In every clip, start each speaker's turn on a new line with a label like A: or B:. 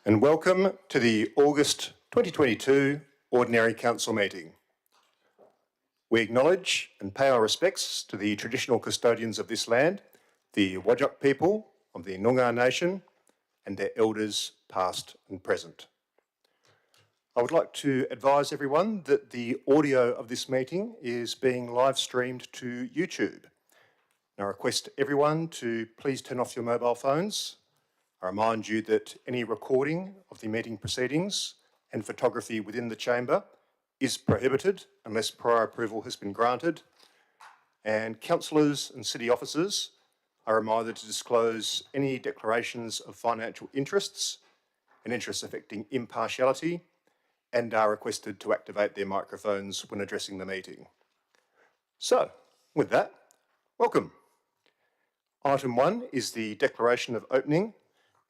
A: and welcome to the August 2022 Ordinary Council meeting. We acknowledge and pay our respects to the traditional custodians of this land, the Whadjuk people of the Noongar Nation, and their elders past and present. I would like to advise everyone that the audio of this meeting is being live streamed to YouTube. I request everyone to please turn off your mobile phones. I remind you that any recording of the meeting proceedings and photography within the chamber is prohibited unless prior approval has been granted. And councillors and city officers are reminded to disclose any declarations of financial interests and interests affecting impartiality, and are requested to activate their microphones when addressing the meeting. So, with that, welcome. Item 1 is the declaration of opening,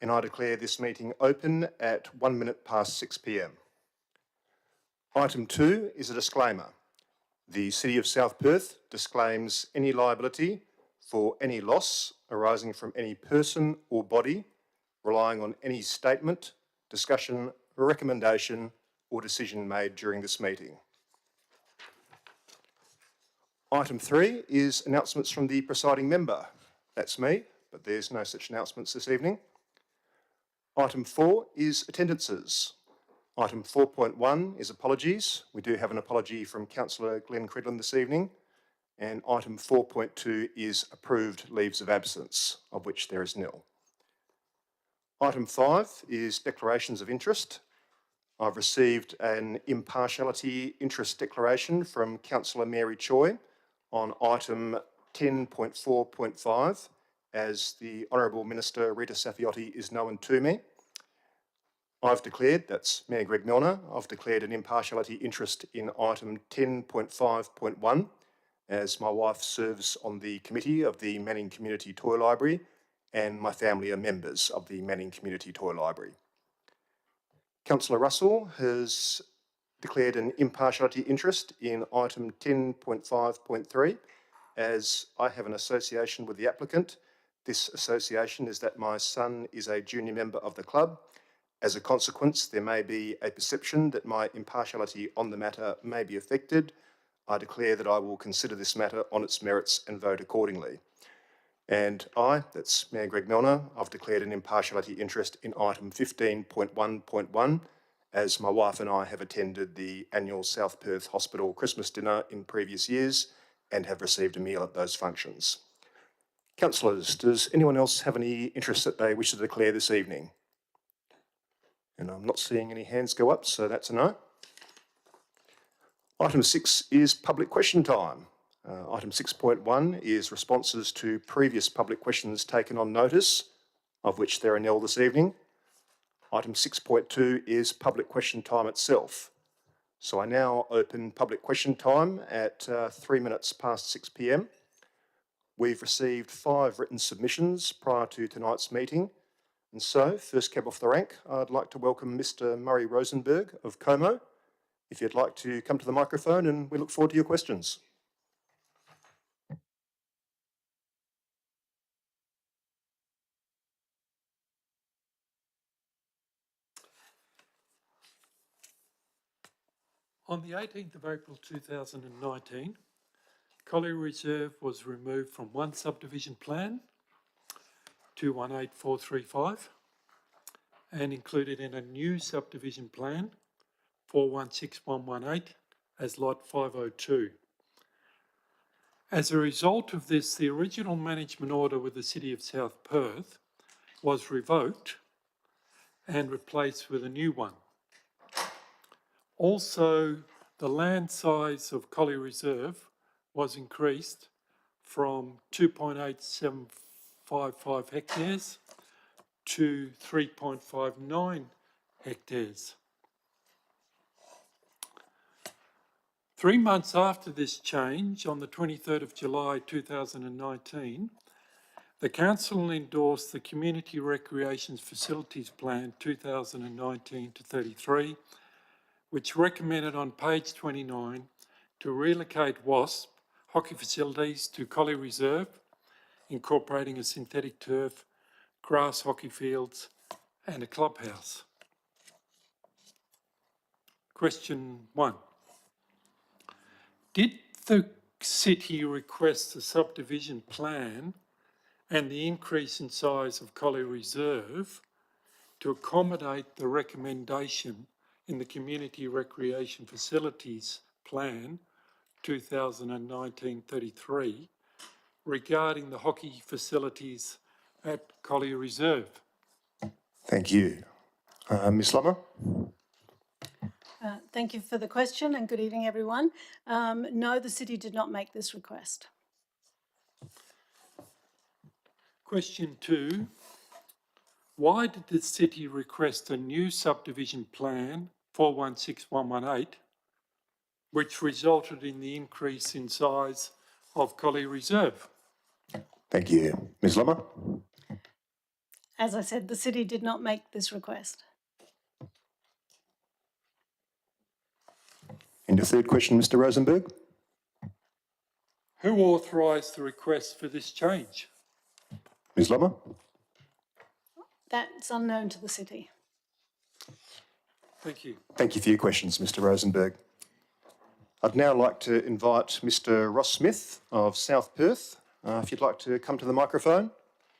A: and I declare this meeting open at 1 minute past 6 p.m. Item 2 is a disclaimer. The City of South Perth disclaims any liability for any loss arising from any person or body relying on any statement, discussion, recommendation, or decision made during this meeting. Item 3 is announcements from the presiding member. That's me, but there's no such announcements this evening. Item 4 is attendances. Item 4.1 is apologies. We do have an apology from Councillor Glenn Cridland this evening. And item 4.2 is approved leaves of absence, of which there is nil. Item 5 is declarations of interest. I've received an impartiality interest declaration from Councillor Mary Choi on item 10.4.5, as the Honourable Minister Rita Saffioti is known to me. I've declared, that's Mayor Greg Milner, I've declared an impartiality interest in item 10.5.1, as my wife serves on the committee of the Manning Community Toy Library and my family are members of the Manning Community Toy Library. Councillor Russell has declared an impartiality interest in item 10.5.3, as I have an association with the applicant. This association is that my son is a junior member of the club. As a consequence, there may be a perception that my impartiality on the matter may be affected. I declare that I will consider this matter on its merits and vote accordingly. And I, that's Mayor Greg Milner, I've declared an impartiality interest in item 15.1.1, as my wife and I have attended the annual South Perth Hospital Christmas dinner in previous years and have received a meal at those functions. Councillors, does anyone else have any interest that they wish to declare this evening? And I'm not seeing any hands go up, so that's a no. Item 6 is public question time. Item 6.1 is responses to previous public questions taken on notice, of which there are nil this evening. Item 6.2 is public question time itself. So I now open public question time at 3 minutes past 6 p.m. We've received 5 written submissions prior to tonight's meeting. And so, first cab off the rank, I'd like to welcome Mr. Murray Rosenberg of Como, if you'd like to come to the microphone, and we look forward to your questions.
B: On the 18th of April 2019, Collier Reserve was removed from one subdivision plan, 218435, and included in a new subdivision plan, 416118, as Lot 502. As a result of this, the original management order with the City of South Perth was revoked and replaced with a new one. Also, the land size of Collier Reserve was increased from 2.8755 hectares to 3.59 hectares. 3 months after this change, on the 23rd of July 2019, the Council endorsed the Community Recreations Facilities Plan 2019 to 33, which recommended on page 29 to relocate WASP hockey facilities to Collier Reserve, incorporating a synthetic turf, grass hockey fields and a clubhouse. Question 1. Did the city request the subdivision plan and the increase in size of Collie Reserve to accommodate the recommendation in the Community Recreation Facilities Plan 2019-33 regarding the hockey facilities at Collie Reserve?
A: Thank you. Ms Lummer?
C: Thank you for the question and good evening, everyone. No, the city did not make this request.
B: Question 2. Why did the city request a new subdivision plan 416118, which resulted in the increase in size of Collie Reserve?
A: Thank you. Ms Lummer?
C: As I said, the city did not make this request.
A: And your third question, Mr Rosenberg?
B: Who authorised the request for this change?
A: Ms Lummer?
C: That's unknown to the city.
B: Thank you.
A: Thank you for your questions, Mr Rosenberg. I'd now like to invite Mr Ross Smith of South Perth, if you'd like to come to the microphone,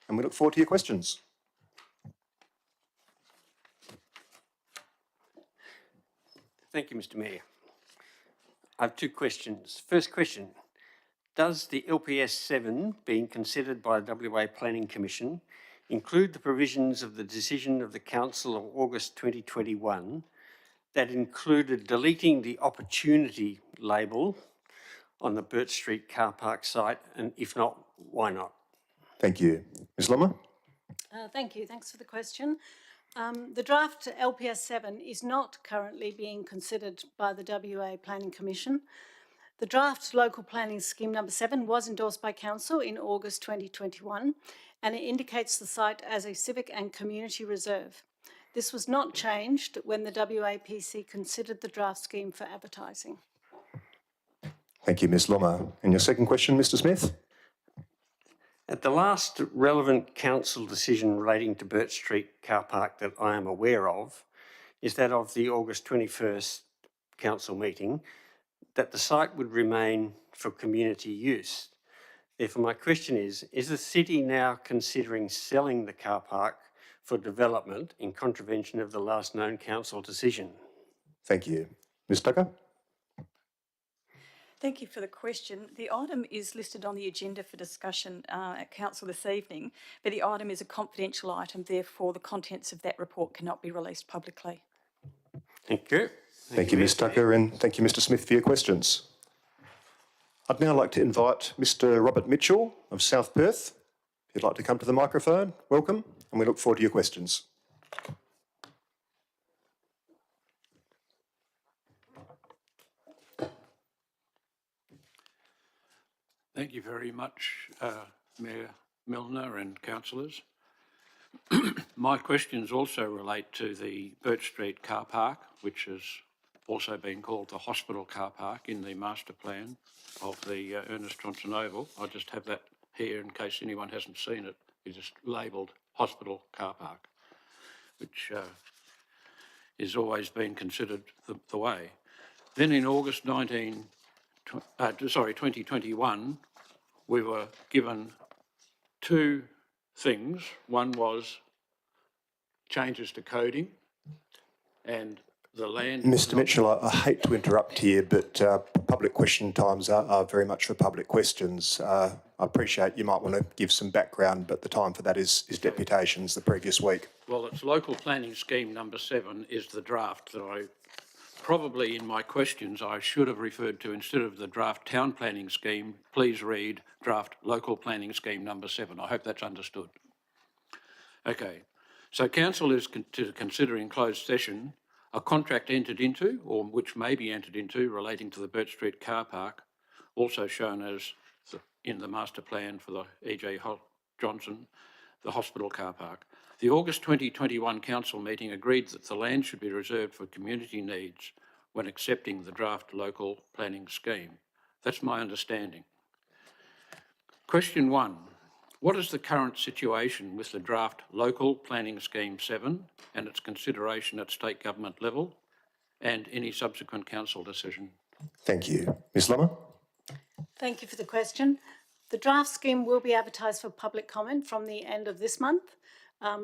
A: and we look forward to your questions.
D: Thank you, Mr Mayor. I have 2 questions. First question, does the LPS 7 being considered by the WA Planning Commission include the provisions of the decision of the Council of August 2021 that included deleting the opportunity label on the Burt Street car park site, and if not, why not?
A: Thank you. Ms Lummer?
C: Thank you. Thanks for the question. The draft LPS 7 is not currently being considered by the WA Planning Commission. The draft Local Planning Scheme number 7 was endorsed by Council in August 2021, and it indicates the site as a civic and community reserve. This was not changed when the WAPC considered the draft scheme for advertising.
A: Thank you, Ms Lummer. And your second question, Mr Smith?
D: At the last relevant council decision relating to Burt Street car park that I am aware of is that of the August 21st council meeting, that the site would remain for community use. Therefore, my question is the city now considering selling the car park for development in contravention of the last known council decision?
A: Thank you. Ms Tucker?
E: Thank you for the question. The item is listed on the agenda for discussion at Council this evening, but the item is a confidential item, therefore the contents of that report cannot be released publicly.
D: Thank you.
A: Thank you, Ms Tucker, and thank you, Mr Smith, for your questions. I'd now like to invite Mr Robert Mitchell of South Perth. If you'd like to come to the microphone, welcome, and we look forward to your questions.
F: Thank you very much, Mayor Milner and councillors. My questions also relate to the Burt Street car park, which has also been called the hospital car park in the master plan of the Ernest Johnson Oval. I just have that here in case anyone hasn't seen it. It's just labelled hospital car park, which is always been considered the way. Then in August 2021, we were given 2 things. One was changes to coding and the land...
A: Mr Mitchell, I hate to interrupt here, but public question times are very much for public questions. I appreciate you might want to give some background, but the time for that is deputations the previous week.
F: Well, it's Local Planning Scheme number 7 is the draft that I probably in my questions I should have referred to, instead of the draft Town Planning Scheme, please read draft Local Planning Scheme number 7. I hope that's understood. Okay, so Council is to consider in closed session a contract entered into, or which may be entered into, relating to the Burt Street car park, also shown as in the master plan for the E.J. Johnson, the hospital car park. The August 2021 Council meeting agreed that the land should be reserved for community needs when accepting the draft Local Planning Scheme. That's my understanding. Question 1. What is the current situation with the draft Local Planning Scheme 7 and its consideration at state government level? and any subsequent council decision.
A: Thank you. Ms Lummer?
C: Thank you for the question. The draft scheme will be advertised for public comment from the end of this month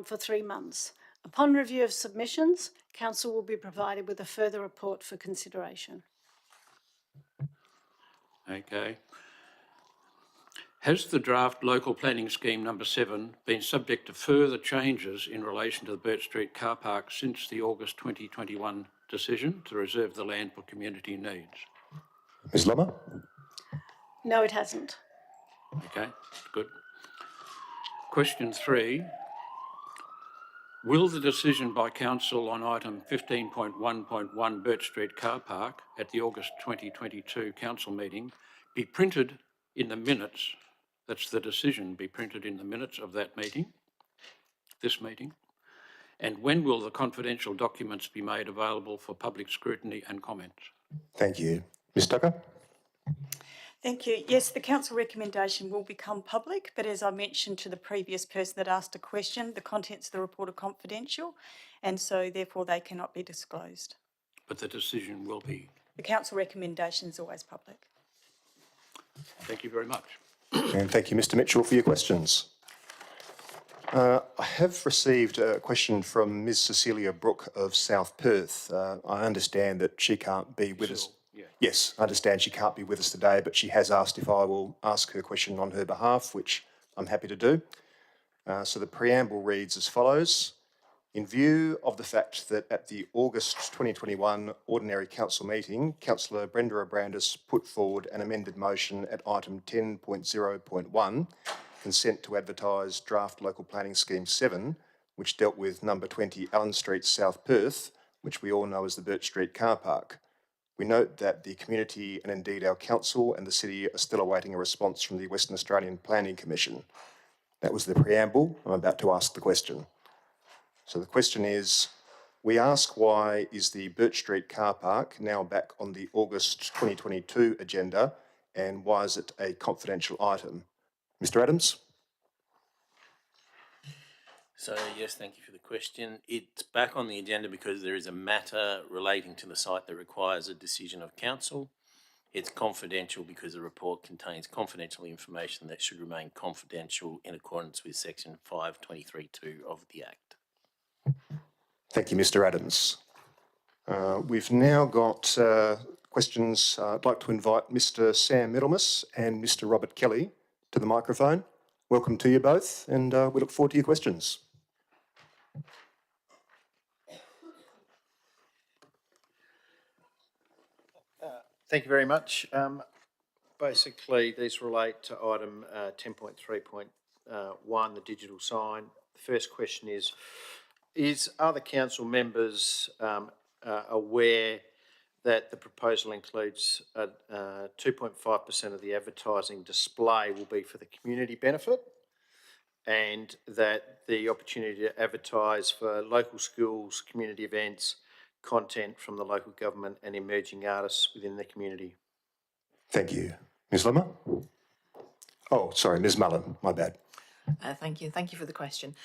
C: for 3 months. Upon review of submissions, Council will be provided with a further report for consideration.
F: Okay. Has the draft local planning scheme number 7 been subject to further changes in relation to the Burt Street car park since the August 2021 decision to reserve the land for community needs?
A: Ms Lummer?
C: No, it hasn't.
F: Okay, good. Question 3. Will the decision by Council on item 15.1.1 Burt Street car park at the August 2022 Council meeting be printed in the minutes? That's the decision be printed in the minutes of that meeting, this meeting? And when will the confidential documents be made available for public scrutiny and comments?
A: Thank you. Ms Tucker?
E: Thank you. Yes, the council recommendation will become public, but as I mentioned to the previous person that asked a question, the contents of the report are confidential, and so therefore they cannot be disclosed.
F: But the decision will be.
E: The council recommendation is always public.
F: Thank you very much.
A: And thank you, Mr Mitchell, for your questions. I have received a question from Ms Cecilia Brooke of South Perth. I understand that she can't be with us.
F: Yeah.
A: Yes, I understand she can't be with us today, but she has asked if I will ask her question on her behalf, which I'm happy to do. So the preamble reads as follows. In view of the fact that at the August 2021 Ordinary Council meeting, Councillor Brenda Abrandis put forward an amended motion at item 10.0.1, consent to advertise draft local planning scheme 7, which dealt with number 20 Allen Street, South Perth, which we all know as the Burt Street car park. We note that the community and indeed our council and the city are still awaiting a response from the Western Australian Planning Commission. That was the preamble. I'm about to ask the question. So the question is, we ask why is the Burt Street car park now back on the August 2022 agenda, and why is it a confidential item? Mr Adams?
G: So yes, thank you for the question. It's back on the agenda because there is a matter relating to the site that requires a decision of council. It's confidential because the report contains confidential information that should remain confidential in accordance with section 523(2) of the Act.
A: Thank you, Mr Adams. We've now got questions. I'd like to invite Mr Sam Middlemas and Mr Robert Kelly to the microphone. Welcome to you both, and we look forward to your questions.
H: Thank you very much. Basically, these relate to item 10.3.1, the digital sign. The first question is other council members aware that the proposal includes 2.5% of the advertising display will be for the community benefit, and that the opportunity to advertise for local schools, community events, content from the local government and emerging artists within the community?
A: Thank you. Ms Lummer? Oh, sorry, Ms Mullen, my bad.
I: Thank you. Thank you for the question.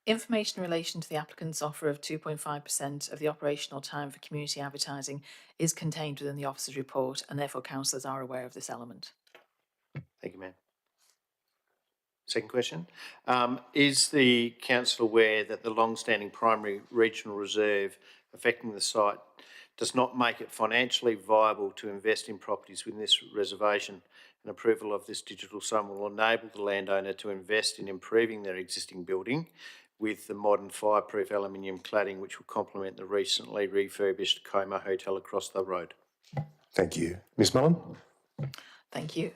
I: Information in relation to the applicant's offer of 2.5% of the operational time for community advertising is contained within the officer's report, and therefore councillors are aware of this element.
H: Thank you, ma'am. Second question. Is the council aware that the long-standing primary regional reserve affecting the site does not make it financially viable to invest in properties within this reservation? And approval of this digital sign will enable the landowner to invest in improving their existing building with the modern fireproof aluminium cladding, which will complement the recently refurbished Coma Hotel across the road.
A: Thank you. Ms Mullen?
I: Thank you.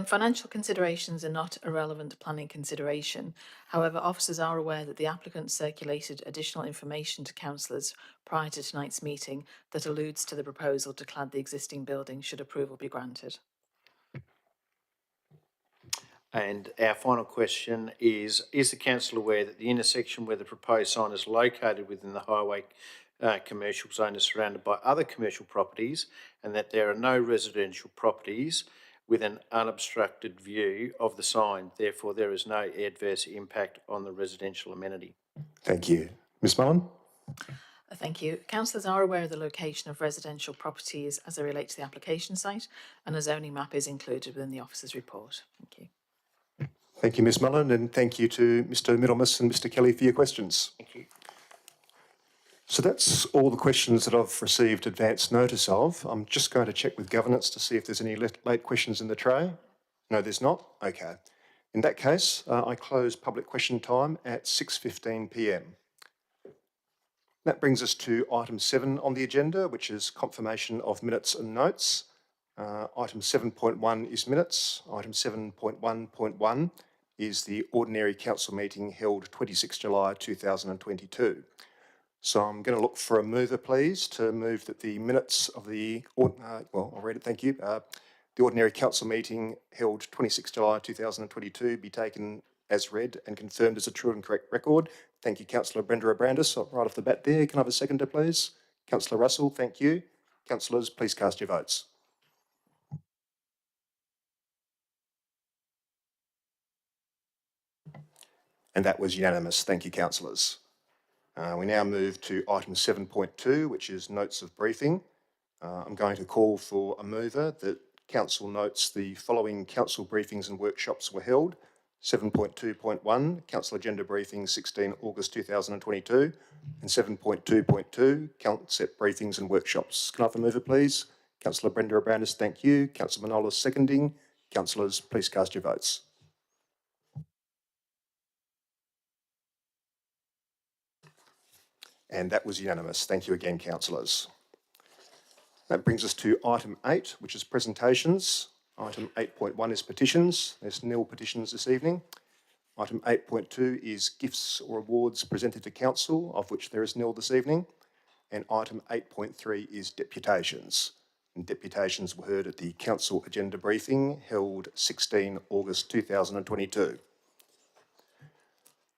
I: Financial considerations are not a relevant planning consideration. However, officers are aware that the applicant circulated additional information to councillors prior to tonight's meeting that alludes to the proposal to clad the existing building should approval be granted.
H: And our final question is the council aware that the intersection where the proposed sign is located within the highway commercial zone is surrounded by other commercial properties, and that there are no residential properties with an unobstructed view of the sign? Therefore, there is no adverse impact on the residential amenity.
A: Thank you. Ms Mullen?
I: Thank you. Councillors are aware of the location of residential properties as they relate to the application site, and a zoning map is included within the officer's report. Thank you.
A: Thank you, Ms Mullen, and thank you to Mr Middlemas and Mr Kelly for your questions.
H: Thank you.
A: So that's all the questions that I've received advance notice of. I'm just going to check with governance to see if there's any late questions in the tray. No, there's not? Okay. In that case, I close public question time at 6:15 p.m. That brings us to item 7 on the agenda, which is confirmation of minutes and notes. Item 7.1 is minutes. Item 7.1.1 is the ordinary council meeting held 26 July 2022. So I'm going to look for a mover, please, to move that the minutes of the, I'll read it, thank you. The ordinary council meeting held 26 July 2022 be taken as read and confirmed as a true and correct record. Thank you, Councillor Brenda O'Brandis, right off the bat there. Can I have a seconder, please? Councillor Russell, thank you. Councillors, please cast your votes. And that was unanimous. Thank you, councillors. We now move to item 7.2, which is notes of briefing. I'm going to call for a mover that council notes the following council briefings and workshops were held. 7.2.1, council agenda briefing 16 August 2022, and 7.2.2, council briefings and workshops. Can I have a mover, please? Councillor Brenda O'Brandis, thank you. Councillor Manolis seconding. Councillors, please cast your votes. And that was unanimous. Thank you again, councillors. That brings us to item 8, which is presentations. Item 8.1 is petitions. There's nil petitions this evening. Item 8.2 is gifts or awards presented to council, of which there is nil this evening. And item 8.3 is deputations. And deputations were heard at the council agenda briefing held 16 August 2022.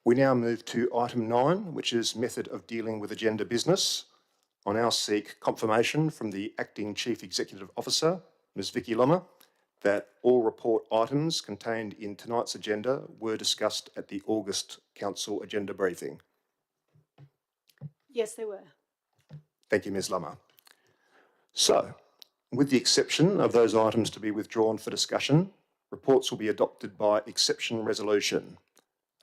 A: We now move to item 9, which is method of dealing with agenda business. I now seek confirmation from the Acting Chief Executive Officer, Ms Vicky Lommer, that all report items contained in tonight's agenda were discussed at the August Council agenda briefing.
C: Yes, they were.
A: Thank you, Ms Lommer. So, with the exception of those items to be withdrawn for discussion, reports will be adopted by exception resolution.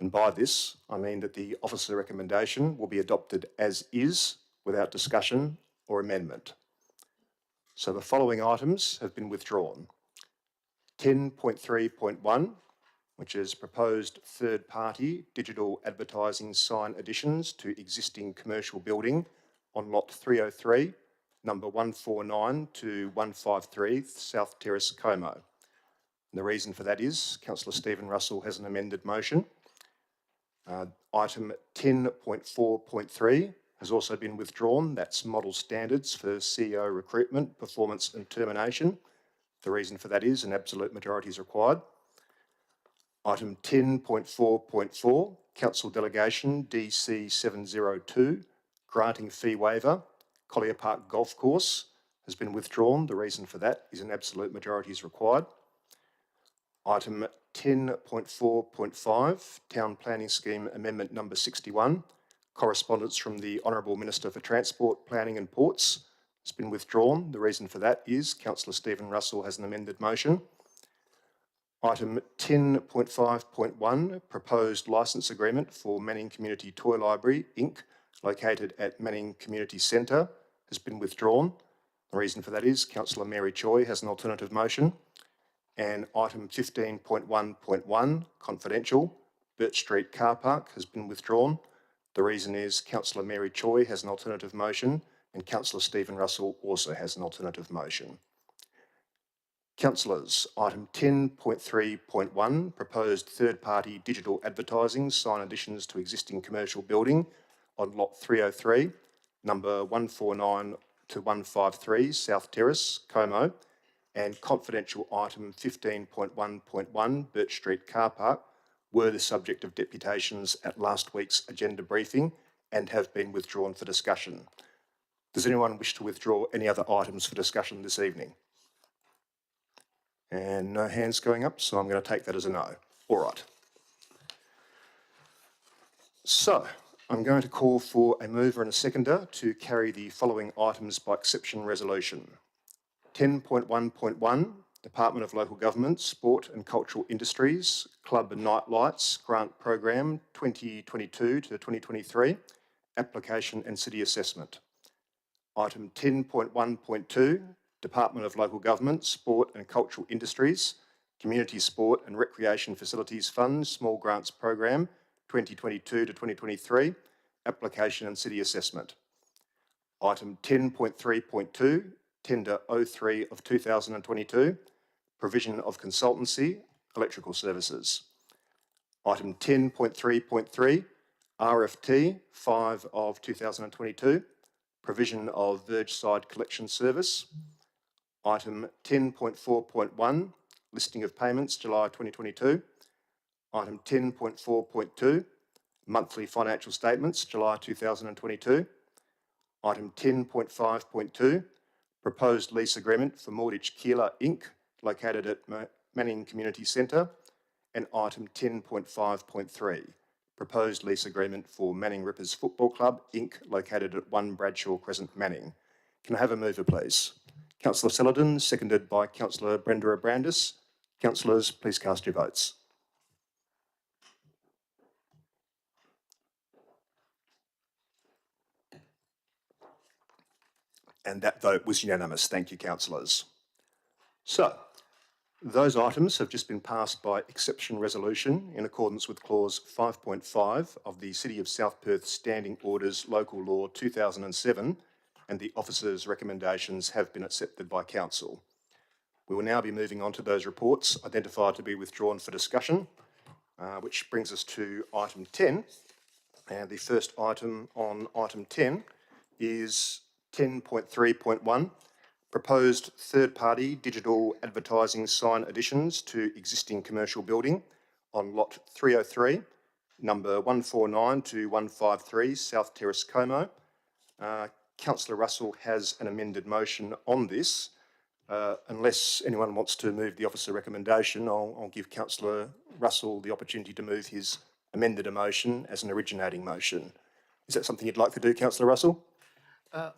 A: And by this, I mean that the officer recommendation will be adopted as is, without discussion or amendment. So the following items have been withdrawn. 10.3.1, which is proposed third-party digital advertising sign additions to existing commercial building on lot 303, number 149 to 153, South Terrace, Como. And the reason for that is Councillor Stephen Russell has an amended motion. Item 10.4.3 has also been withdrawn. That's model standards for CEO recruitment, performance and termination. The reason for that is an absolute majority is required. Item 10.4.4, Council Delegation DC 702, granting fee waiver, Collier Park Golf Course, has been withdrawn. The reason for that is an absolute majority is required. Item 10.4.5, Town Planning Scheme Amendment number 61, correspondence from the Honourable Minister for Transport, Planning and Ports has been withdrawn. The reason for that is Councillor Stephen Russell has an amended motion. Item 10.5.1, proposed licence agreement for Manning Community Toy Library, Inc., located at Manning Community Centre, has been withdrawn. The reason for that is Councillor Mary Choi has an alternative motion. And item 15.1.1, confidential, Birch Street Car Park, has been withdrawn. The reason is Councillor Mary Choi has an alternative motion and Councillor Stephen Russell also has an alternative motion. Councillors, item 10.3.1, proposed third-party digital advertising sign additions to existing commercial building on lot 303, number 149 to 153, South Terrace, Como, and confidential item 15.1.1, Birch Street Car Park, were the subject of deputations at last week's agenda briefing and have been withdrawn for discussion. Does anyone wish to withdraw any other items for discussion this evening? And no hands going up, so I'm going to take that as a no. All right. So, I'm going to call for a mover and a seconder to carry the following items by exception resolution. 10.1.1, Department of Local Government, Sport and Cultural Industries, Club and Night Lights Grant Program 2022 to 2023, application and city assessment. Item 10.1.2, Department of Local Government, Sport and Cultural Industries, Community Sport and Recreation Facilities Fund, Small Grants Program 2022 to 2023, application and city assessment. Item 10.3.2, Tender 03 of 2022, provision of consultancy, electrical services. Item 10.3.3, RFT 5 of 2022, provision of Vergeside collection service. Item 10.4.1, listing of payments, July 2022. Item 10.4.2, monthly financial statements, July 2022. Item 10.5.2, proposed lease agreement for Mordich Keeler Inc., located at Manning Community Centre. And item 10.5.3, proposed lease agreement for Manning Rippers Football Club Inc., located at 1 Bradshaw Crescent, Manning. Can I have a mover, please? Councillor Celadon, seconded by Councillor Brenda Abrandis. Councillors, please cast your votes. And that vote was unanimous. Thank you, councillors. So, those items have just been passed by exception resolution in accordance with clause 5.5 of the City of South Perth Standing Orders Local Law 2007, and the officers' recommendations have been accepted by council. We will now be moving on to those reports identified to be withdrawn for discussion, which brings us to item 10. And the first item on item 10 is 10.3.1, proposed third-party digital advertising sign additions to existing commercial building on lot 303, number 149 to 153, South Terrace, Como. Councillor Russell has an amended motion on this. Unless anyone wants to move the officer recommendation, I'll give Councillor Russell the opportunity to move his amended motion as an originating motion. Is that something you'd like to do, Councillor Russell?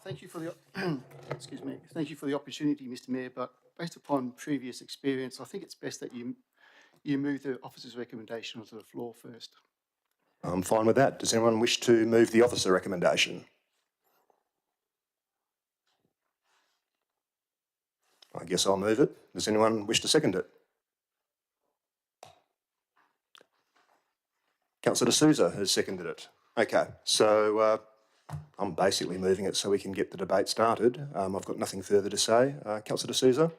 J: Thank you for the excuse me. Thank you for the opportunity, Mr. Mayor. But based upon previous experience, I think it's best that you move the officer's recommendation onto the floor first.
A: I'm fine with that. Does anyone wish to move the officer recommendation? I guess I'll move it. Does anyone wish to second it? Councillor D'Souza has seconded it. Okay, so I'm basically moving it so we can get the debate started. I've got nothing further to say. Councillor D'Souza?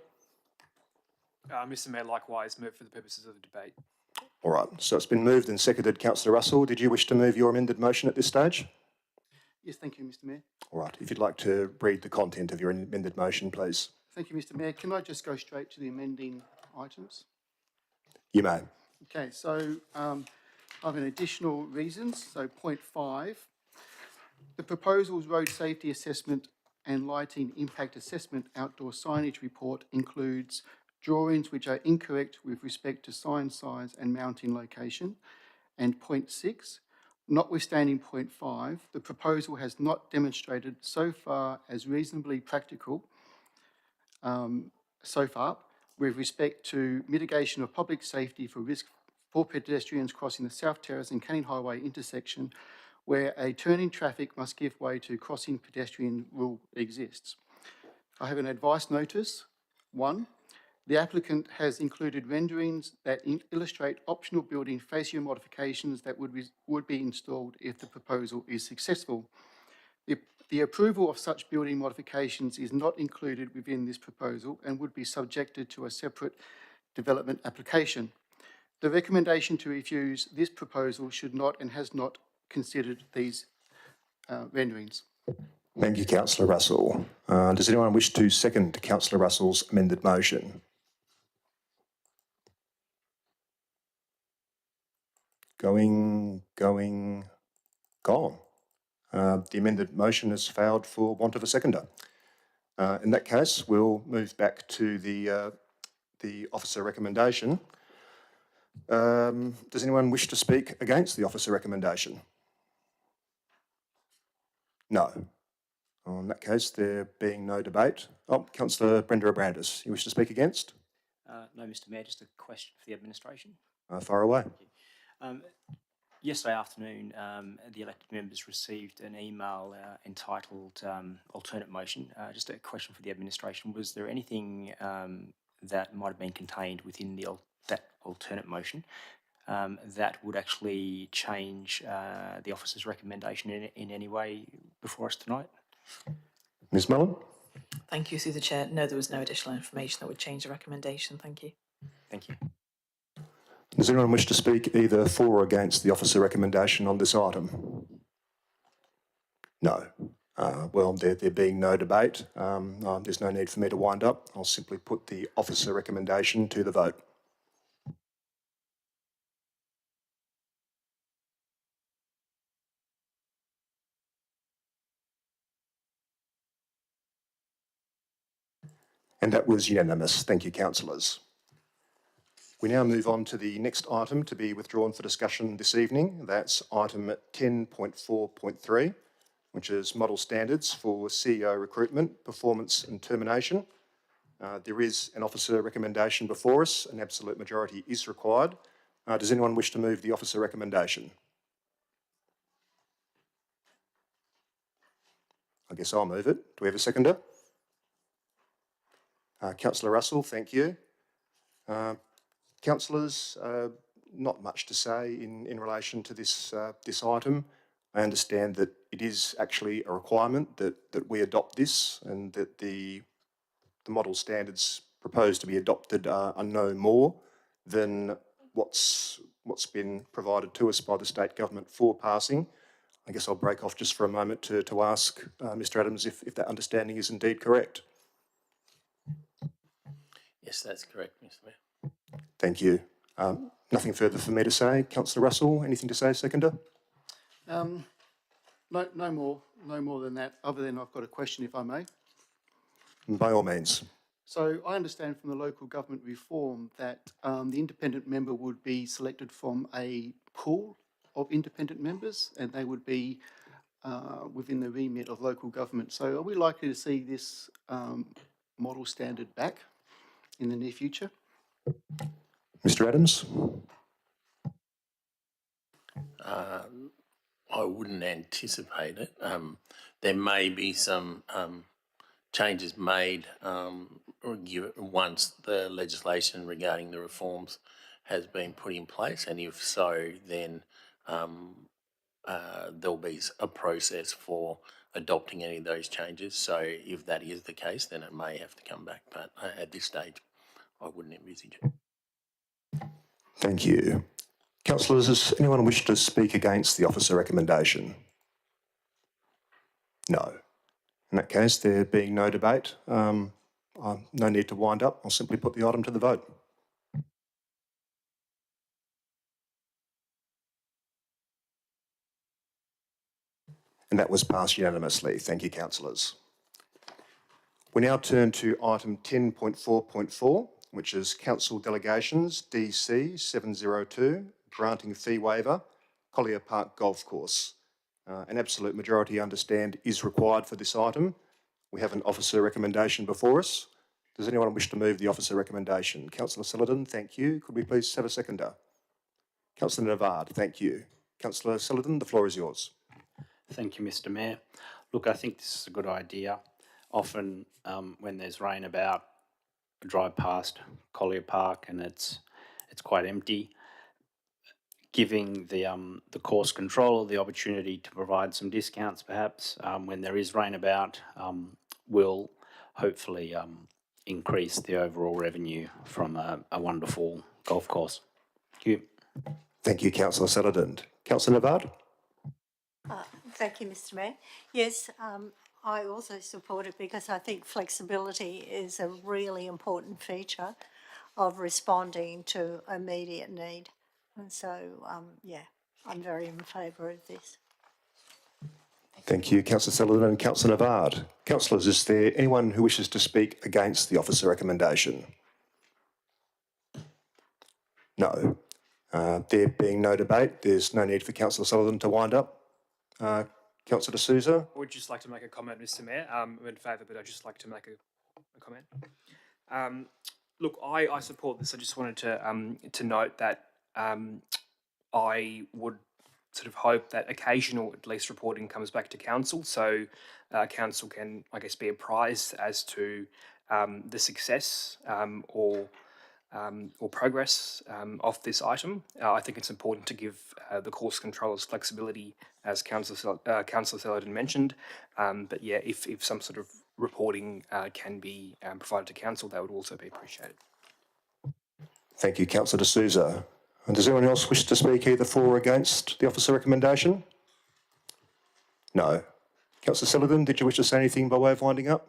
K: Mr. Mayor, likewise, move for the purposes of the debate.
A: All right, so it's been moved and seconded. Councillor Russell, did you wish to move your amended motion at this stage?
J: Yes, thank you, Mr. Mayor.
A: All right, if you'd like to read the content of your amended motion, please.
J: Thank you, Mr. Mayor. Can I just go straight to the amending items?
A: You may.
J: Okay, so I have an additional reasons. So point 5, the proposal's road safety assessment and lighting impact assessment outdoor signage report includes drawings which are incorrect with respect to sign size and mounting location. And point 6, notwithstanding point 5, the proposal has not demonstrated so far as reasonably practical so far with respect to mitigation of public safety for risk for pedestrians crossing the South Terrace and Canning Highway intersection, where a turning traffic must give way to crossing pedestrian rule exists. I have an advice notice. 1, the applicant has included renderings that illustrate optional building fascia modifications that would be installed if the proposal is successful. The approval of such building modifications is not included within this proposal and would be subjected to a separate development application. The recommendation to refuse this proposal should not and has not considered these renderings.
A: Thank you, Councillor Russell. Does anyone wish to second Councillor Russell's amended motion? Gone. The amended motion has failed for want of a seconder. In that case, we'll move back to the officer recommendation. Does anyone wish to speak against the officer recommendation? No. Well, in that case, there being no debate. Oh, Councillor Brenda Abrandis, you wish to speak against?
L: No, Mr Mayor, just a question for the administration.
A: Fire away.
L: Yesterday afternoon, the elected members received an email entitled alternate motion. Just a question for the administration. Was there anything that might have been contained within that alternate motion that would actually change the officer's recommendation in any way before us tonight?
A: Ms Mullen?
I: Thank you, through the chair. No, there was no additional information that would change the recommendation. Thank you.
L: Thank you.
A: Does anyone wish to speak either for or against the officer recommendation on this item? No. Well, there being no debate, there's no need for me to wind up. I'll simply put the officer recommendation to the vote. And that was unanimous. Thank you, councillors. We now move on to the next item to be withdrawn for discussion this evening. That's item 10.4.3, which is model standards for CEO recruitment, performance and termination. There is an officer recommendation before us. An absolute majority is required. Does anyone wish to move the officer recommendation? I guess I'll move it. Do we have a seconder? Councillor Russell, thank you. Councillors, not much to say in relation to this item. I understand that it is actually a requirement that we adopt this, and that the model standards proposed to be adopted are no more than what's been provided to us by the state government for passing. I guess I'll break off just for a moment to ask Mr Adams if that understanding is indeed correct.
G: Yes, that's correct, Mr Mayor.
A: Thank you. Nothing further for me to say. Councillor Russell, anything to say, seconder?
J: No more than that, other than I've got a question, if I may.
A: By all means.
J: So I understand from the local government reform that the independent member would be selected from a pool of independent members, and they would be within the remit of local government. So are we likely to see this model standard back in the near future?
A: Mr Adams?
G: I wouldn't anticipate it. There may be some changes made once the legislation regarding the reforms has been put in place, and if so, then there'll be a process for adopting any of those changes. So if that is the case, then it may have to come back, but at this stage I wouldn't envisage it.
A: Thank you. Councillors, does anyone wish to speak against the officer recommendation? No. In that case, there being no debate, no need to wind up. I'll simply put the item to the vote. And that was passed unanimously. Thank you, councillors. We now turn to item 10.4.4, which is Council Delegations DC 702, granting fee waiver, Collier Park Golf Course. An absolute majority, I understand, is required for this item. We have an officer recommendation before us. Does anyone wish to move the officer recommendation? Councillor Celadon, thank you. Could we please have a seconder? Councillor Navard, thank you. Councillor Celadon, the floor is yours.
M: Thank you, Mr Mayor. Look, I think this is a good idea. Often when there's rain about, I drive past Collier Park and it's quite empty. Giving the course controller the opportunity to provide some discounts perhaps when there is rain about will hopefully increase the overall revenue from a wonderful golf course. Thank you.
A: Thank you, Councillor Celadon. Councillor Navard?
N: Thank you, Mr Mayor. Yes, I also support it because I think flexibility is a really important feature of responding to immediate need. And so, yeah, I'm very in favour of this.
A: Thank you, Councillor Celadon and Councillor Navard. Councillors, is there anyone who wishes to speak against the officer recommendation? No. There being no debate, there's no need for Councillor Celadon to wind up. Councillor D'Souza.
K: I would just like to make a comment, Mr. Mayor. I'm in favour, but I'd just like to make a comment. Look, I support this. I just wanted to note that I would sort of hope that occasional, at least, reporting comes back to council, so council can, I guess, be apprised as to the success or progress of this item. I think it's important to give the course controllers flexibility, as Councillor Celadon mentioned. But yeah, if some sort of reporting can be provided to council, that would also be appreciated.
A: Thank you, Councillor D'Souza. And does anyone else wish to speak either for or against the officer recommendation? No. Councillor Celadon, did you wish to say anything by way of winding up?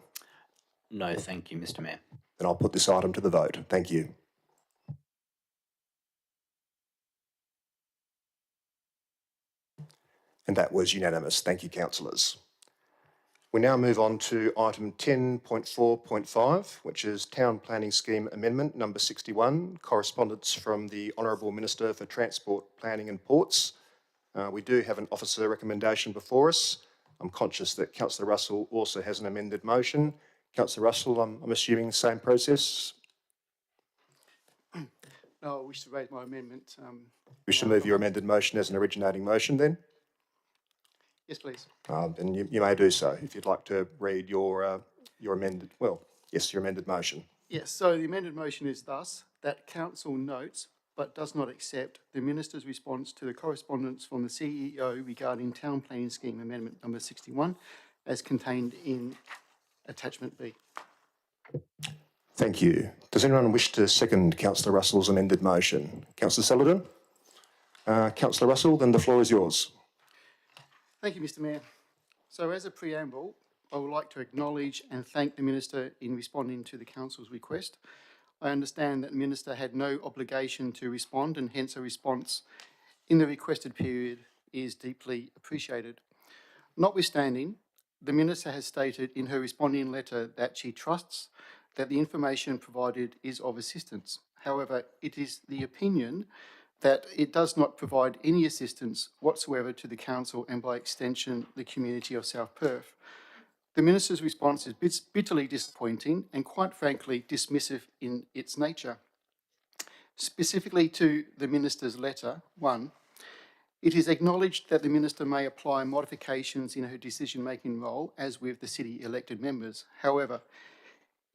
M: No, thank you, Mr. Mayor.
A: Then I'll put this item to the vote. Thank you. And that was unanimous. Thank you, councillors. We now move on to item 10.4.5, which is Town Planning Scheme Amendment number 61, correspondence from the Honourable Minister for Transport, Planning and Ports. We do have an officer recommendation before us. I'm conscious that Councillor Russell also has an amended motion. Councillor Russell, I'm assuming the same process?
J: No, I wish to raise my amendment.
A: Wish to move your amended motion as an originating motion then?
J: Yes, please.
A: Then you may do so if you'd like to read your amended, well, yes, your amended motion.
J: Yes, so the amended motion is thus that council notes but does not accept the Minister's response to the correspondence from the CEO regarding Town Planning Scheme Amendment number 61 as contained in attachment B.
A: Thank you. Does anyone wish to second Councillor Russell's amended motion? Councillor Celadon? Councillor Russell, then the floor is yours.
J: Thank you, Mr. Mayor. So as a preamble, I would like to acknowledge and thank the Minister in responding to the Council's request. I understand that the Minister had no obligation to respond, and hence a response in the requested period is deeply appreciated. Notwithstanding, the Minister has stated in her responding letter that she trusts that the information provided is of assistance. However, it is the opinion that it does not provide any assistance whatsoever to the Council and by extension the community of South Perth. The Minister's response is bitterly disappointing and quite frankly dismissive in its nature. Specifically to the Minister's letter, 1, it is acknowledged that the Minister may apply modifications in her decision-making role as with the city elected members. However,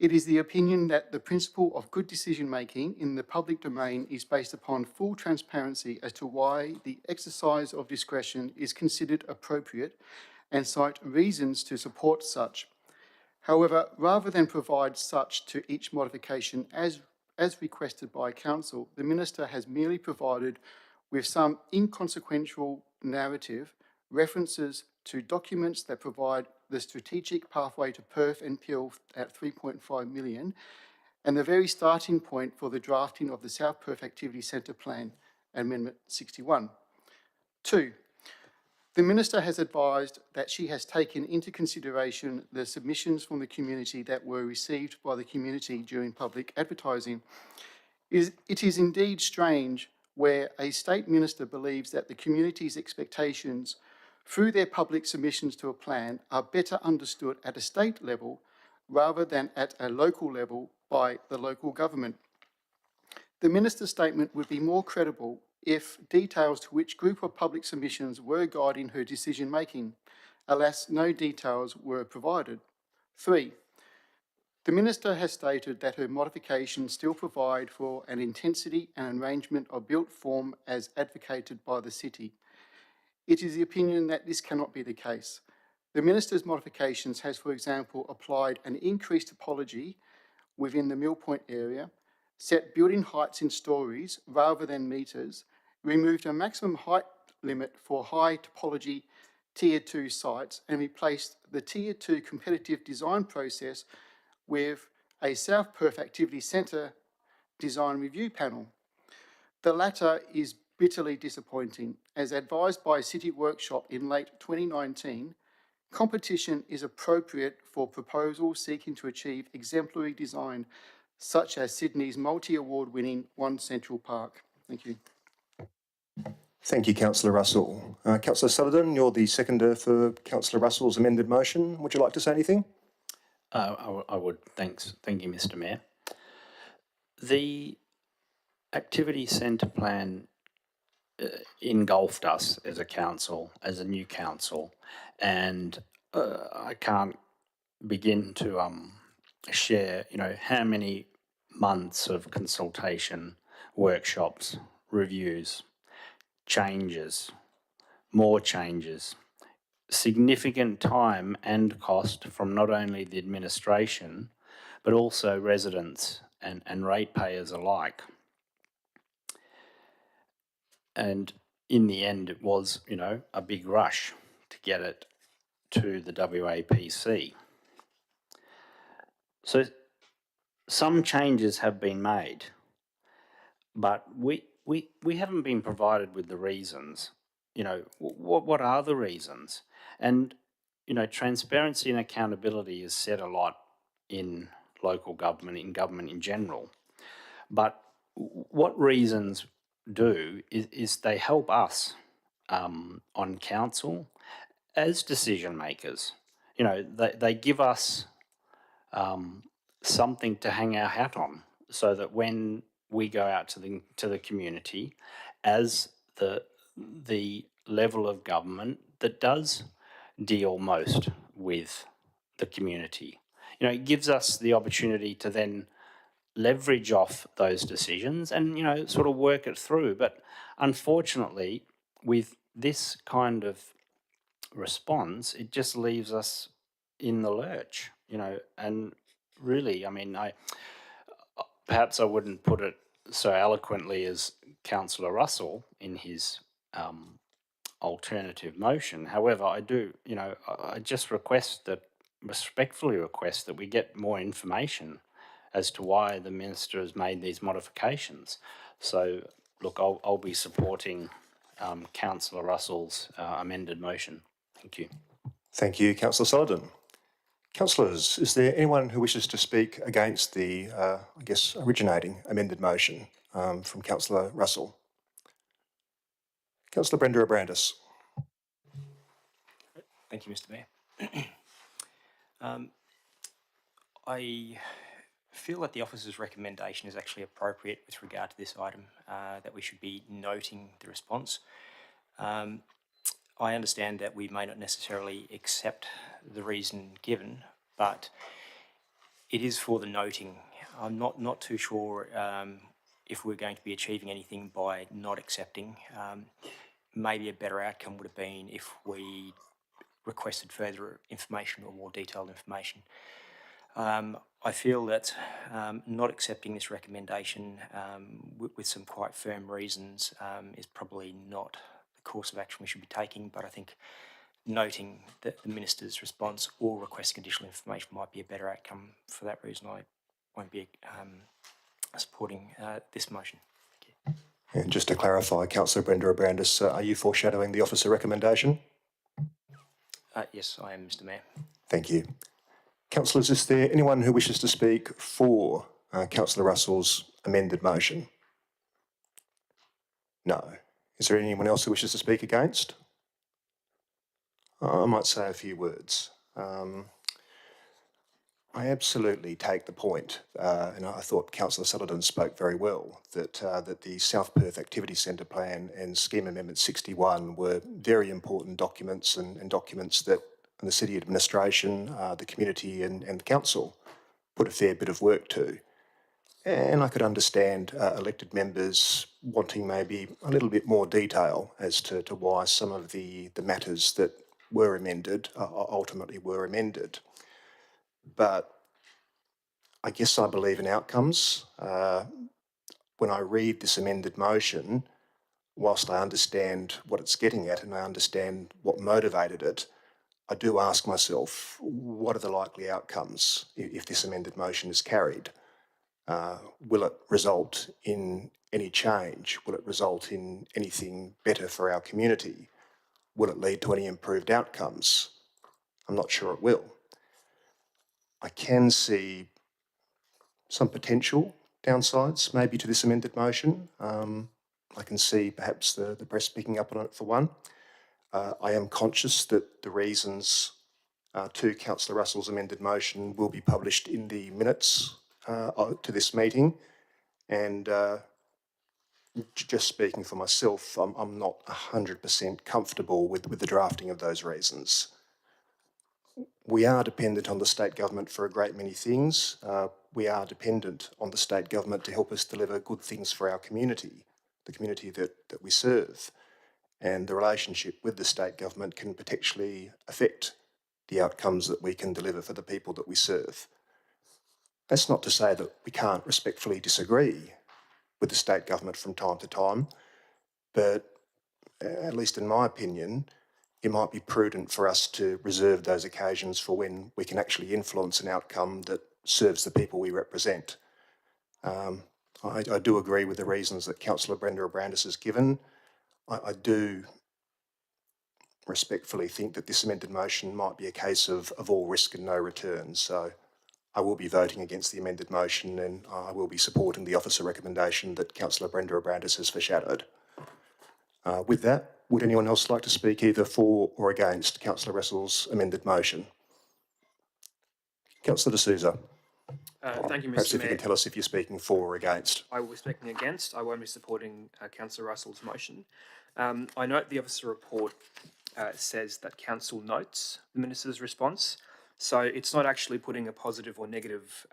J: it is the opinion that the principle of good decision-making in the public domain is based upon full transparency as to why the exercise of discretion is considered appropriate and cite reasons to support such. However, rather than provide such to each modification as requested by Council, the Minister has merely provided with some inconsequential narrative references to documents that provide the strategic pathway to Perth and Peel at 3.5 million and the very starting point for the drafting of the South Perth Activity Centre Plan, Amendment 61. 2, the Minister has advised that she has taken into consideration the submissions from the community that were received by the community during public advertising. It is indeed strange where a State Minister believes that the community's expectations through their public submissions to a plan are better understood at a state level rather than at a local level by the local government. The Minister's statement would be more credible if details to which group of public submissions were guiding her decision-making. Alas, no details were provided. 3, the Minister has stated that her modifications still provide for an intensity and arrangement of built form as advocated by the city. It is the opinion that this cannot be the case. The Minister's modifications has, for example, applied an increased topology within the Mill Point area, set building heights in stories rather than metres, removed a maximum height limit for high topology Tier 2 sites, and replaced the Tier 2 competitive design process with a South Perth Activity Centre design review panel. The latter is bitterly disappointing. As advised by City Workshop in late 2019, competition is appropriate for proposals seeking to achieve exemplary design, such as Sydney's multi-award winning One Central Park. Thank you.
A: Thank you, Councillor Russell. Councillor Sullivan, you're the seconder for Councillor Russell's amended motion. Would you like to say anything?
M: I would. Thanks. Thank you, Mr. Mayor. The activity centre plan engulfed us as a council, as a new council, and I can't begin to share, how many months of consultation, workshops, reviews, changes, more changes, significant time and cost from not only the administration, but also residents and ratepayers alike. And in the end, it was, a big rush to get it to the WAPC. So some changes have been made, but we haven't been provided with the reasons. What are the reasons? And, transparency and accountability is said a lot in local government, in government in general. But what reasons do is they help us on council as decision makers. They give us something to hang our hat on, so that when we go out to the community as the level of government that does deal most with the community, it gives us the opportunity to then leverage off those decisions and, sort of work it through. But unfortunately, with this kind of response, it just leaves us in the lurch, and really, perhaps I wouldn't put it so eloquently as Councillor Russell in his alternative motion. However, I do, I just respectfully request that we get more information as to why the Minister has made these modifications. So, look, I'll be supporting Councillor Russell's amended motion. Thank you.
A: Thank you, Councillor Sullivan. Councillors, is there anyone who wishes to speak against the, originating amended motion from Councillor Russell? Councillor Brenda Abrandis.
L: Thank you, Mr. Mayor. I feel that the officer's recommendation is actually appropriate with regard to this item, that we should be noting the response. I understand that we may not necessarily accept the reason given, but it is for the noting. I'm not too sure if we're going to be achieving anything by not accepting. Maybe a better outcome would have been if we requested further information or more detailed information. I feel that not accepting this recommendation with some quite firm reasons is probably not the course of action we should be taking, but I think noting that the Minister's response or requesting additional information might be a better outcome. For that reason, I won't be supporting this motion. Thank you.
A: And just to clarify, Councillor Brenda Abrandis, are you foreshadowing the officer recommendation?
L: Yes, I am, Mr. Mayor.
A: Thank you. Councillors, is there anyone who wishes to speak for Councillor Russell's amended motion? No. Is there anyone else who wishes to speak against? I might say a few words. I absolutely take the point, and I thought Councillor Sullivan spoke very well, that the South Perth Activity Centre Plan and Scheme Amendment 61 were very important documents and documents that the City Administration, the community and the Council put a fair bit of work to. And I could understand elected members wanting maybe a little bit more detail as to why some of the matters that were amended ultimately were amended. But I guess I believe in outcomes. When I read this amended motion, whilst I understand what it's getting at and I understand what motivated it, I do ask myself, what are the likely outcomes if this amended motion is carried? Will it result in any change? Will it result in anything better for our community? Will it lead to any improved outcomes? I'm not sure it will. I can see some potential downsides maybe to this amended motion. I can see perhaps the press picking up on it for one. I am conscious that the reasons to Councillor Russell's amended motion will be published in the minutes to this meeting, and just speaking for myself, I'm not 100% comfortable with the drafting of those reasons. We are dependent on the state government for a great many things. We are dependent on the state government to help us deliver good things for our community, the community that we serve. And the relationship with the state government can potentially affect the outcomes that we can deliver for the people that we serve. That's not to say that we can't respectfully disagree with the state government from time to time, but at least in my opinion, it might be prudent for us to reserve those occasions for when we can actually influence an outcome that serves the people we represent. I do agree with the reasons that Councillor Brenda Abrandis has given. I do respectfully think that this amended motion might be a case of all risk and no return. So I will be voting against the amended motion, and I will be supporting the officer recommendation that Councillor Brenda Abrandis has foreshadowed. With that, would anyone else like to speak either for or against Councillor Russell's amended motion? Councillor D'Souza.
K: Thank you, Mr.
A: Perhaps if
K: Mayor.
A: you can tell us if you're speaking for or against.
K: I will be speaking against. I won't be supporting Councillor Russell's motion. I note the officer report says that council notes the minister's response, so it's not actually putting a positive or negative,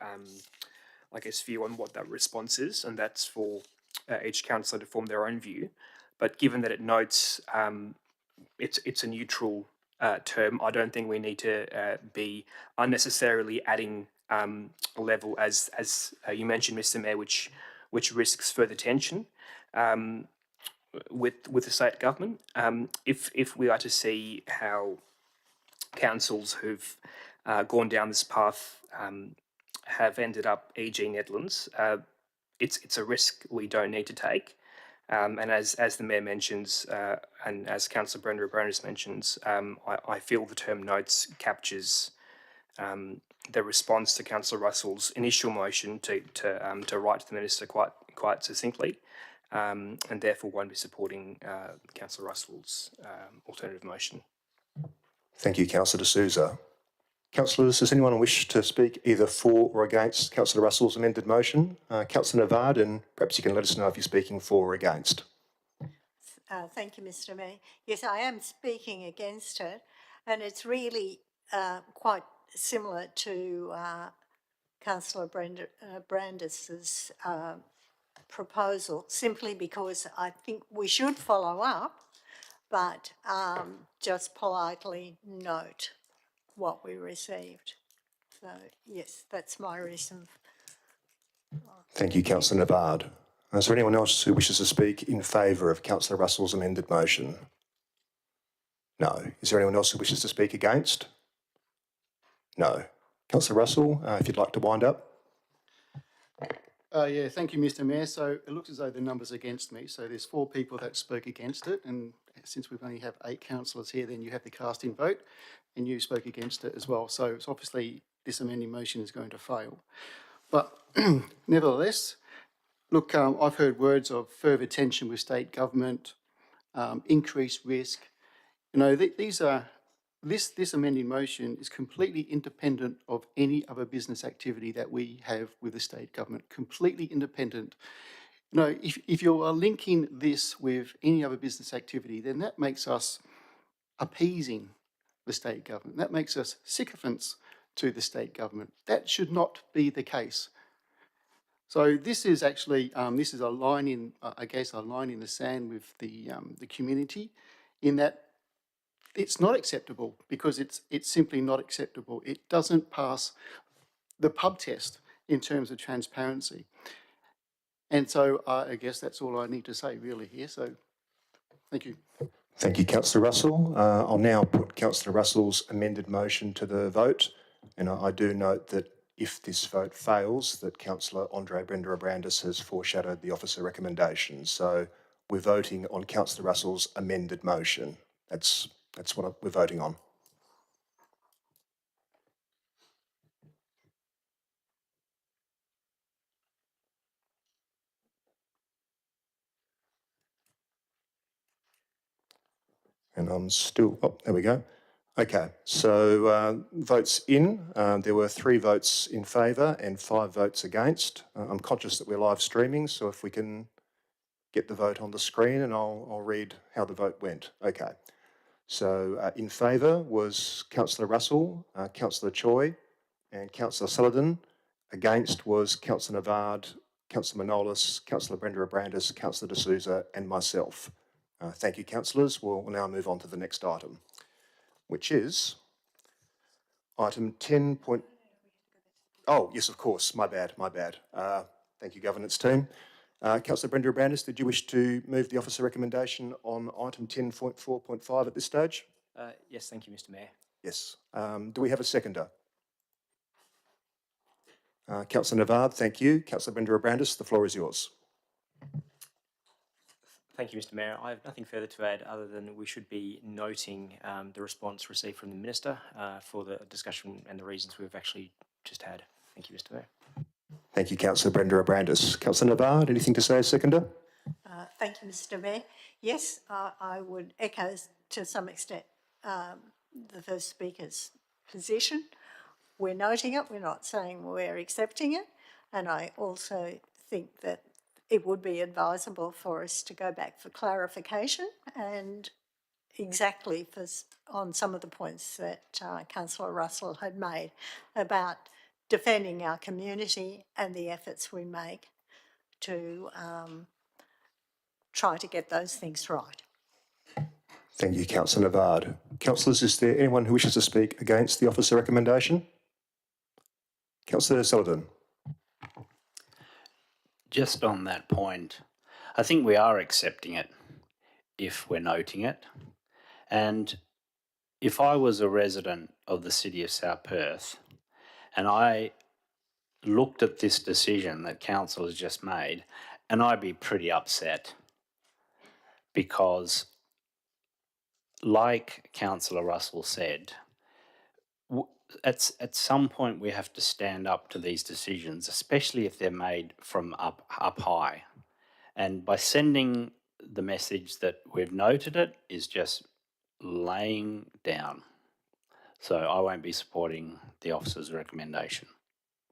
K: I guess, view on what that response is, and that's for each councillor to form their own view. But given that it notes it's a neutral term, I don't think we need to be unnecessarily adding a level, as you mentioned, Mr. Mayor, which risks further tension with the state government. If we are to see how councils who've gone down this path have ended up, e.g. Nedlands, it's a risk we don't need to take. And as the Mayor mentions, and as Councillor Brenda Abrandis mentions, I feel the term notes captures the response to Councillor Russell's initial motion to write to the Minister quite succinctly, and therefore won't be supporting Councillor Russell's alternative motion.
A: Thank you, Councillor D'Souza. Councillors, does anyone wish to speak either for or against Councillor Russell's amended motion? Councillor Navard, and perhaps you can let us know if you're speaking for or against.
N: Thank you, Mr. Mayor. Yes, I am speaking against it, and it's really quite similar to Councillor Brandis's proposal, simply because I think we should follow up, but just politely note what we received. So, yes, that's my reason.
A: Thank you, Councillor Navard. Is there anyone else who wishes to speak in favour of Councillor Russell's amended motion? No. Is there anyone else who wishes to speak against? No. Councillor Russell, if you'd like to wind up.
J: Yeah, thank you, Mr. Mayor. So it looks as though the number's against me. So there's 4 people that spoke against it, and since we've only have 8 councillors here, then you have the casting vote, and you spoke against it as well. So it's obviously this amending motion is going to fail. But nevertheless, look, I've heard words of further tension with state government, increased risk. You know, this amending motion is completely independent of any other business activity that we have with the state government, completely independent. You know, if you are linking this with any other business activity, then that makes us appeasing the state government. That makes us sycophants to the state government. That should not be the case. So this is actually, this is a line in, I guess, a line in the sand with the community, in that it's not acceptable, because it's simply not acceptable. It doesn't pass the pub test in terms of transparency. And so I guess that's all I need to say really here. So thank you.
A: Thank you, Councillor Russell. I'll now put Councillor Russell's amended motion to the vote. And I do note that if this vote fails, that Councillor Andre Brenda Abrandis has foreshadowed the officer recommendation. So we're voting on Councillor Russell's amended motion. That's what we're voting on. And I'm still, oh, there we go. Okay, so votes in, there were 3 votes in favour and 5 votes against. I'm conscious that we're live streaming, so if we can get the vote on the screen and I'll read how the vote went. Okay, so in favour was Councillor Russell, Councillor Choi and Councillor Sullivan. Against was Councillor Navard, Councillor Manolis, Councillor Brenda Abrandis, Councillor De Souza and myself. Thank you, councillors. We'll now move on to the next item, which is item 10. Oh, yes, of course. My bad. Thank you, governance team. Councillor Brenda Abrandis, did you wish to move the officer recommendation on item 10.4.5 at this stage?
L: Yes, thank you, Mr. Mayor.
A: Yes. Do we have a seconder? Councillor Navard, thank you. Councillor Brenda Abrandis, the floor is yours.
L: Thank you, Mr. Mayor. I have nothing further to add other than we should be noting the response received from the Minister for the discussion and the reasons we've actually just had. Thank you, Mr. Mayor.
A: Thank you, Councillor Brenda Abrandis. Councillor Navard, anything to say as seconder?
N: Thank you, Mr. Mayor. Yes, I would echo to some extent the first speaker's position. We're noting it, we're not saying we're accepting it, and I also think that it would be advisable for us to go back for clarification and exactly on some of the points that Councillor Russell had made about defending our community and the efforts we make to try to get those things right.
A: Thank you, Councillor Navard. Councillors, is there anyone who wishes to speak against the officer recommendation? Councillor Sullivan.
M: Just on that point, I think we are accepting it if we're noting it. And if I was a resident of the city of South Perth and I looked at this decision that council has just made, and I'd be pretty upset because, like Councillor Russell said, at some point we have to stand up to these decisions, especially if they're made from up high. And by sending the message that we've noted it is just laying down. So I won't be supporting the officer's recommendation.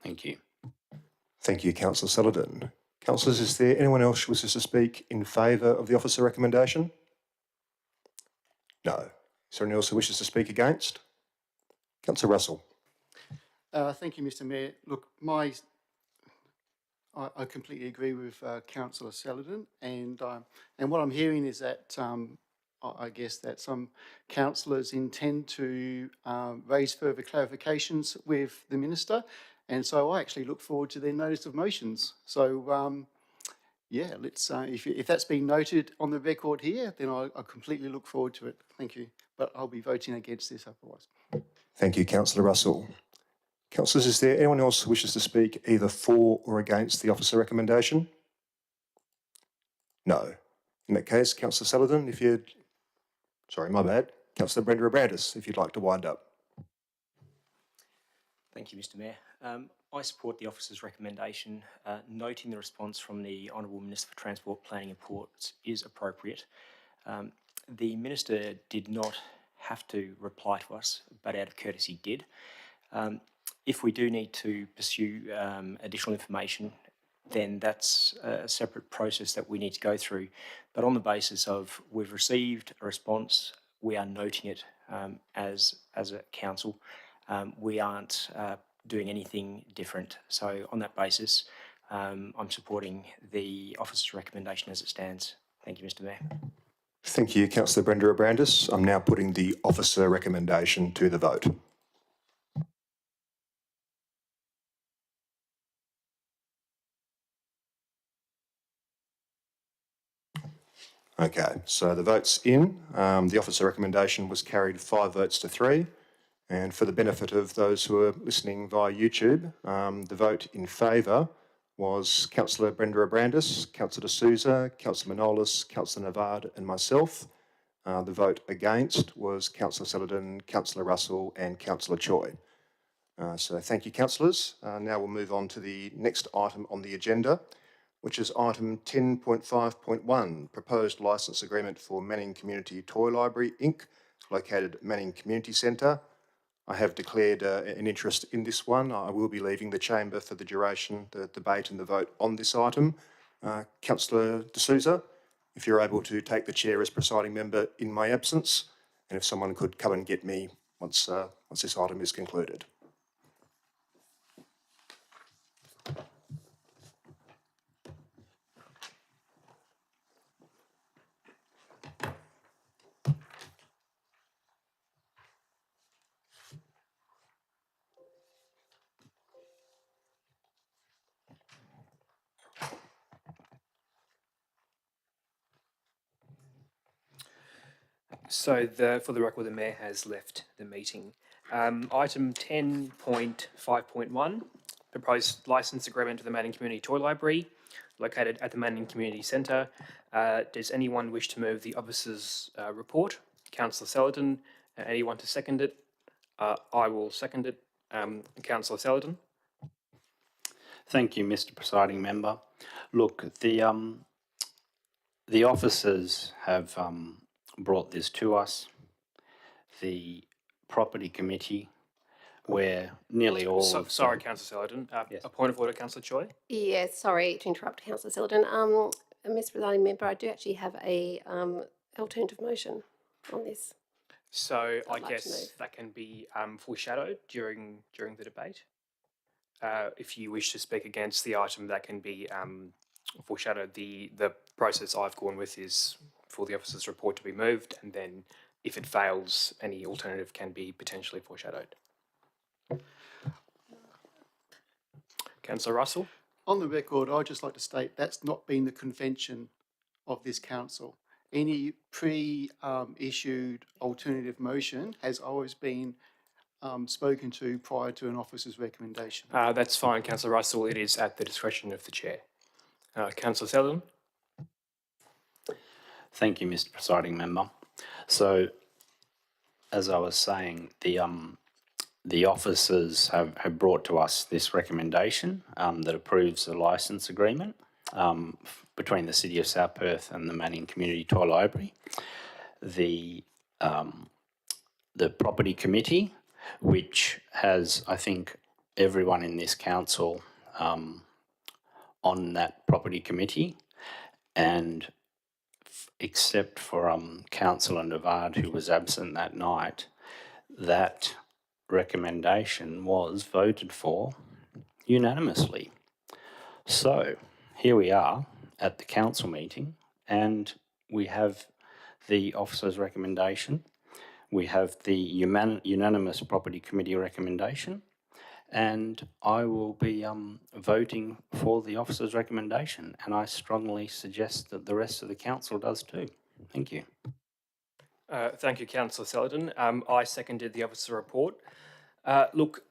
M: Thank you.
A: Thank you, Councillor Sullivan. Councillors, is there anyone else who wishes to speak in favour of the officer recommendation? No. Is there anyone else who wishes to speak against? Councillor Russell.
J: Thank you, Mr. Mayor. Look, I completely agree with Councillor Sullivan, and what I'm hearing is that I guess that some councillors intend to raise further clarifications with the Minister, and so I actually look forward to their notice of motions. So, yeah, let's if that's been noted on the record here, then I completely look forward to it. Thank you, but I'll be voting against this otherwise.
A: Thank you, Councillor Russell. Councillors, is there anyone else who wishes to speak either for or against the officer recommendation? No. In that case, Councillor Sullivan, if you'd... Sorry, my bad. Councillor Brenda Abrandis, if you'd like to wind up.
L: Thank you, Mr. Mayor. I support the officer's recommendation. Noting the response from the Honourable Minister for Transport, Planning and Ports is appropriate. The Minister did not have to reply to us, but out of courtesy did. If we do need to pursue additional information, then that's a separate process that we need to go through. But on the basis of we've received a response, we are noting it as a council. We aren't doing anything different. So on that basis, I'm supporting the officer's recommendation as it stands. Thank you, Mr. Mayor.
A: Thank you, Councillor Brenda Abrandis. I'm now putting the officer recommendation to the vote. Okay, so the votes in. The officer recommendation was carried 5 votes to 3. And for the benefit of those who are listening via YouTube, the vote in favour was Councillor Brenda Abrandis, Councillor De Souza, Councillor Manolis, Councillor Navard and myself. The vote against was Councillor Sullivan, Councillor Russell and Councillor Choi. So thank you, councillors. Now we'll move on to the next item on the agenda, which is item 10.5.1, proposed licence agreement for Manning Community Toy Library, Inc., located at Manning Community Centre. I have declared an interest in this one. I will be leaving the chamber for the duration, the debate and the vote on this item. Councillor D'Souza, if you're able to take the chair as presiding member in my absence, and if someone could come and get me once this item is concluded.
K: So for the record, the Mayor has left the meeting. Item 10.5.1, proposed licence agreement for the Manning Community Toy Library, located at the Manning Community Centre. Does anyone wish to move the officer's report? Councillor Sellerton, anyone to second it? I will second it. Councillor Sellerton.
M: Thank you, Mr. Presiding Member. Look, the officers have brought this to us. The property committee, where nearly all.
K: Sorry, Councillor Sellerton.
M: Yes.
K: A point of order, Councillor Choi.
O: Yes, sorry to interrupt, Councillor Sellerton. Mr. Presiding Member, I do actually have a alternative motion on this.
K: So I
O: I'd like to
K: guess
O: move.
K: that can be foreshadowed during the debate. If you wish to speak against the item, that can be foreshadowed. The process I've gone with is for the officer's report to be moved, and then if it fails, any alternative can be potentially foreshadowed. Councillor Russell.
J: On the record, I'd just like to state that's not been the convention of this council. Any pre-issued alternative motion has always been spoken to prior to an officer's recommendation.
K: That's fine, Councillor Russell. It is at the discretion of the chair. Councillor Sellerton.
M: Thank you, Mr. Presiding Member. So, as I was saying, the officers have brought to us this recommendation that approves a licence agreement between the City of South Perth and the Manning Community Toy Library. The property committee, which has, I think, everyone in this council on that property committee, and except for Councillor Navard, who was absent that night, that recommendation was voted for unanimously. So here we are at the council meeting, and we have the officer's recommendation, we have the unanimous property committee recommendation, and I will be voting for the officer's recommendation, and I strongly suggest that the rest of the council does too. Thank you.
K: Thank you, Councillor Sellerton. I seconded the officer report. Look,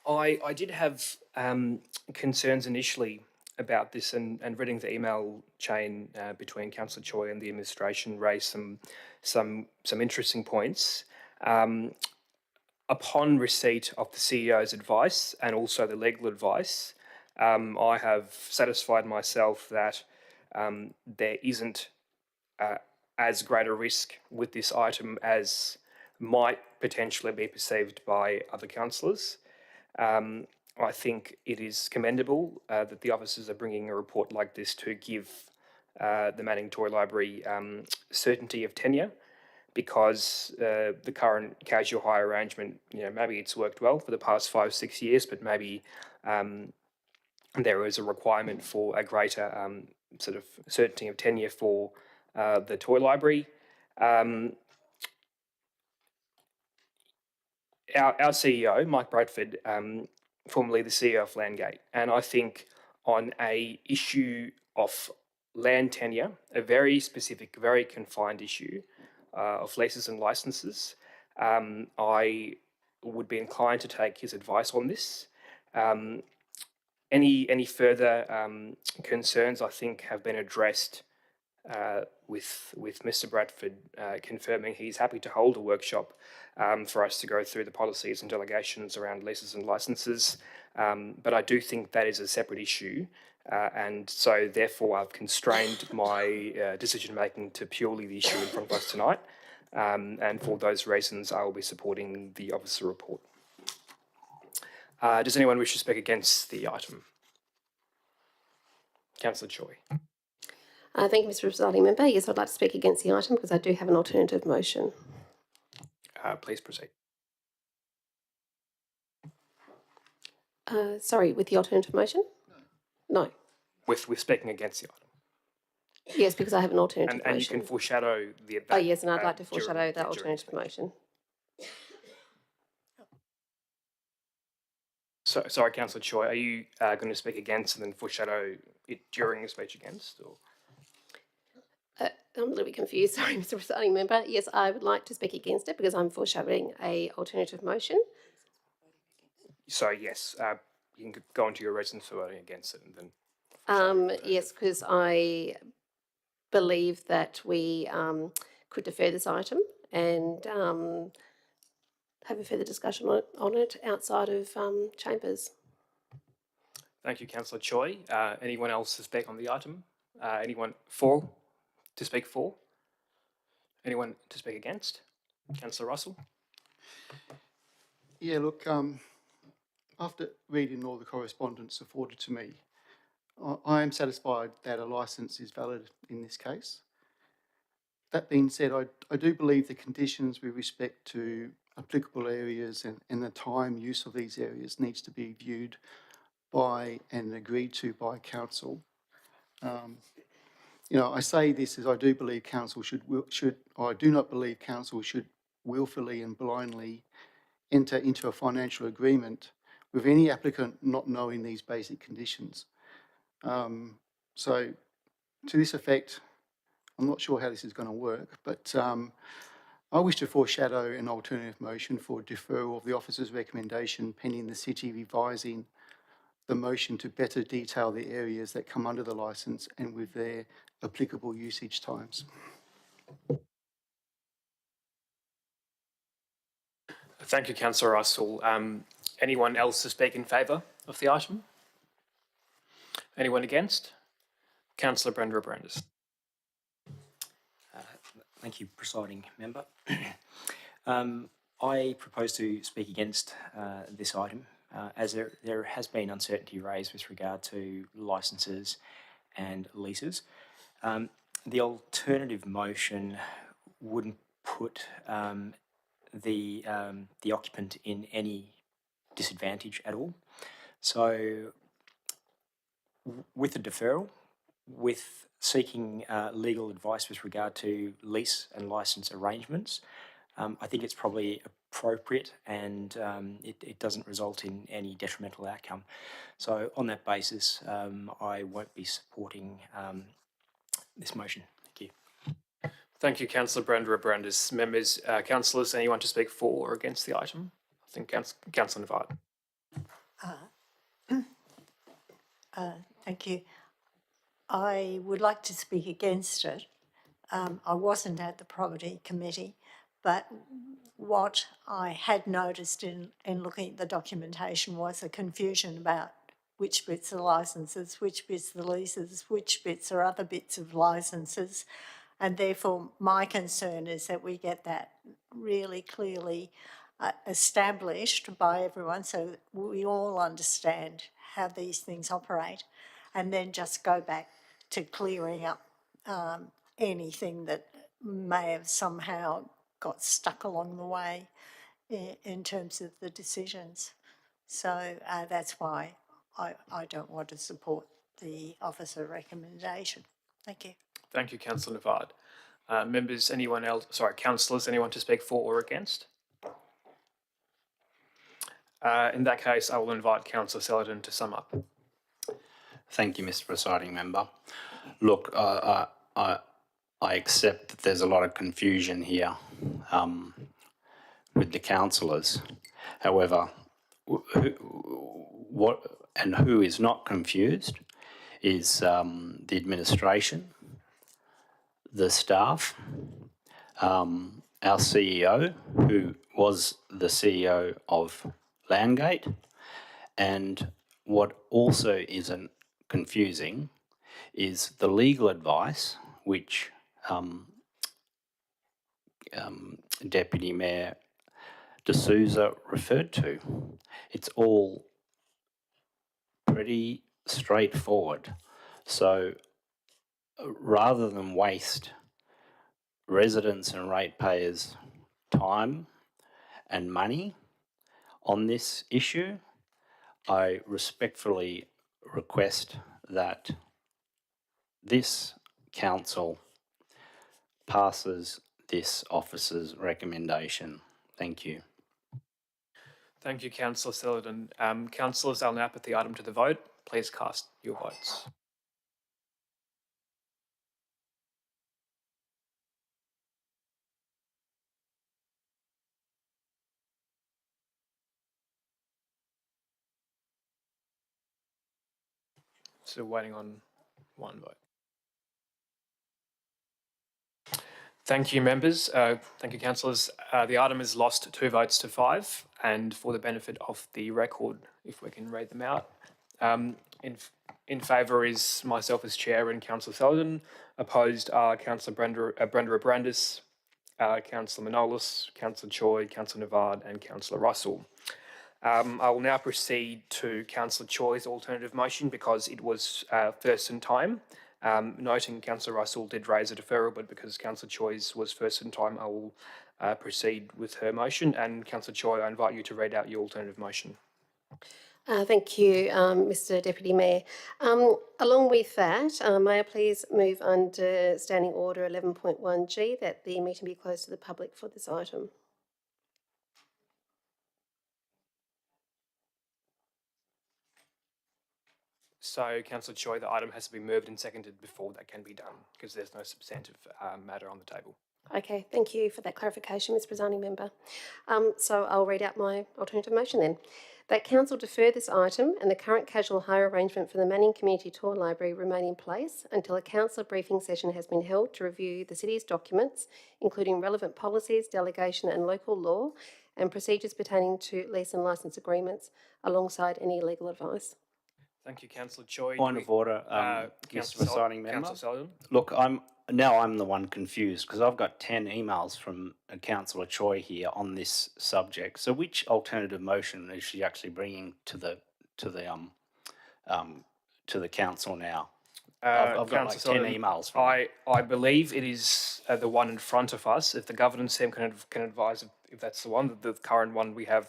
K: I did have concerns initially about this, and reading the email chain between Councillor Choi and the administration raised some interesting points. Upon receipt of the CEO's advice and also the legal advice, I have satisfied myself that there isn't as great a risk with this item as might potentially be perceived by other councillors. I think it is commendable that the officers are bringing a report like this to give the Manning Toy Library certainty of tenure, because the current casual hire arrangement, maybe it's worked well for the past 5-6 years, but maybe there is a requirement for a greater sort of certainty of tenure for the toy library. Our CEO, Mike Bradford, formerly the CEO of Landgate, and I think on a issue of land tenure, a very specific, very confined issue of leases and licenses, I would be inclined to take his advice on this. Any further concerns, I think, have been addressed with Mr. Bradford confirming he's happy to hold a workshop for us to go through the policies and delegations around leases and licenses. But I do think that is a separate issue And so therefore I've constrained my decision-making to purely the issue in front of us tonight. And for those reasons, I will be supporting the officer report. Does anyone wish to speak against the item? Councillor Choi.
O: Thank you, Mr. Presiding Member. Yes, I'd like to speak against the item because I do have an alternative motion.
K: Please proceed.
O: Sorry, with the alternative motion? No.
K: With speaking against the item.
O: Yes, because I have an alternative
K: And you
O: motion.
K: can foreshadow the...
O: Oh, yes, and I'd like to
K: during-
O: foreshadow that
K: during
O: alternative
K: speech.
O: motion.
K: So, sorry, Councillor Choi, are you going to speak against and then foreshadow it during the speech against? Or?
O: I'm a little bit confused. Sorry, Mr. Presiding Member. Yes, I would like to speak against it because I'm foreshadowing a alternative motion.
K: So, yes, you can go into your reasons for voting against it and then...
O: Yes, because I believe that we could defer this item and have a further discussion on it outside of chambers.
K: Thank you, Councillor Choi. Anyone else to speak on the item? Anyone to speak for? Anyone to speak against? Councillor Russell?
J: Yeah, look, after reading all the correspondence afforded to me, I am satisfied that a licence is valid in this case. That being said, I do believe the conditions with respect to applicable areas and the time use of these areas needs to be viewed by and agreed to by council. You know, I say this as I do believe council I do not believe council should willfully and blindly enter into a financial agreement with any applicant not knowing these basic conditions. So to this effect, I'm not sure how this is going to work, but I wish to foreshadow an alternative motion for deferral of the officer's recommendation pending the city revising the motion to better detail the areas that come under the licence and with their applicable usage times.
K: Thank you, Councillor Russell. Anyone else to speak in favour of the item? Anyone against? Councillor Brenda Brandis.
L: Thank you, Presiding Member. I propose to speak against this item as there has been uncertainty raised with regard to licences and leases. The alternative motion wouldn't put the occupant in any disadvantage at all. So with the deferral, with seeking legal advice with regard to lease and licence arrangements, I think it's probably appropriate and it doesn't result in any detrimental outcome. So on that basis, I won't be supporting this motion. Thank you.
K: Thank you, Councillor Brenda Brandis. Members, councillors, anyone to speak for or against the item? I think Councillor Navarre.
N: Thank you. I would like to speak against it. I wasn't at the property committee, but what I had noticed in looking at the documentation was a confusion about which bits are licences, which bits are leases, which bits are other bits of licences. And therefore, my concern is that we get that really clearly established by everyone so that we all understand how these things operate, and then just go back to clearing up anything that may have somehow got stuck along the way in terms of the decisions. So that's why I don't want to support the officer recommendation. Thank you.
K: Thank you, Councillor Navarre. Members, councillors, anyone to speak for or against? In that case, I will invite Councillor Sellerton to sum up.
M: Thank you, Mr. Presiding Member. Look, I accept that there's a lot of confusion here with the councillors. However, who is not confused is the administration, the staff, our CEO, who was the CEO of Landgate, and what also isn't confusing is the legal advice, which Deputy Mayor D'Souza referred to. It's all pretty straightforward. So rather than waste residents and ratepayers' time and money on this issue, I respectfully request that this council passes this officer's recommendation. Thank you.
K: Thank you, Councillor Sullivan. Councillors, I'll now put the item to the vote. Please cast your votes. Still waiting on one vote. Thank you, members. Thank you, councillors. The item has lost 2 votes to 5, and for the benefit of the record, if we can read them out. In favour is myself as chair and Councillor Sullivan. Opposed are Councillor Brenda Abrandis, Councillor Manolis, Councillor Choi, Councillor Navard, and Councillor Russell. I will now proceed to Councillor Choi's alternative motion because it was first in time. Noting Councillor Russell did raise a deferral, but because Councillor Choi's was first in time, I will proceed with her motion. And Councillor Choi, I invite you to read out your alternative motion.
O: Thank you, Mr Deputy Mayor. Along with that, may I please move under Standing Order 11.1G that the meeting be closed to the public for this item.
K: So, Councillor Choi, the item has to be moved and seconded before that can be done because there's no substantive matter on the table.
O: Okay, thank you for that clarification, Ms Presiding Member. So I'll read out my alternative motion then. That Council defer this item and the current casual hire arrangement for the Manning Community Tour Library remain in place until a council briefing session has been held to review the City's documents, including relevant policies, delegation and local law, and procedures pertaining to lease and licence agreements, alongside any legal advice.
K: Thank you, Councillor Choi.
M: Point of order, Mr Presiding Member.
K: Councillor Sullivan.
M: Look, I'm the one confused because I've got 10 emails from Councillor Choi here on this subject. So which alternative motion is she actually bringing to the council now? I've got like 10 emails from her.
K: I believe it is the one in front of us. If the governance team can advise if that's the one, the current one we have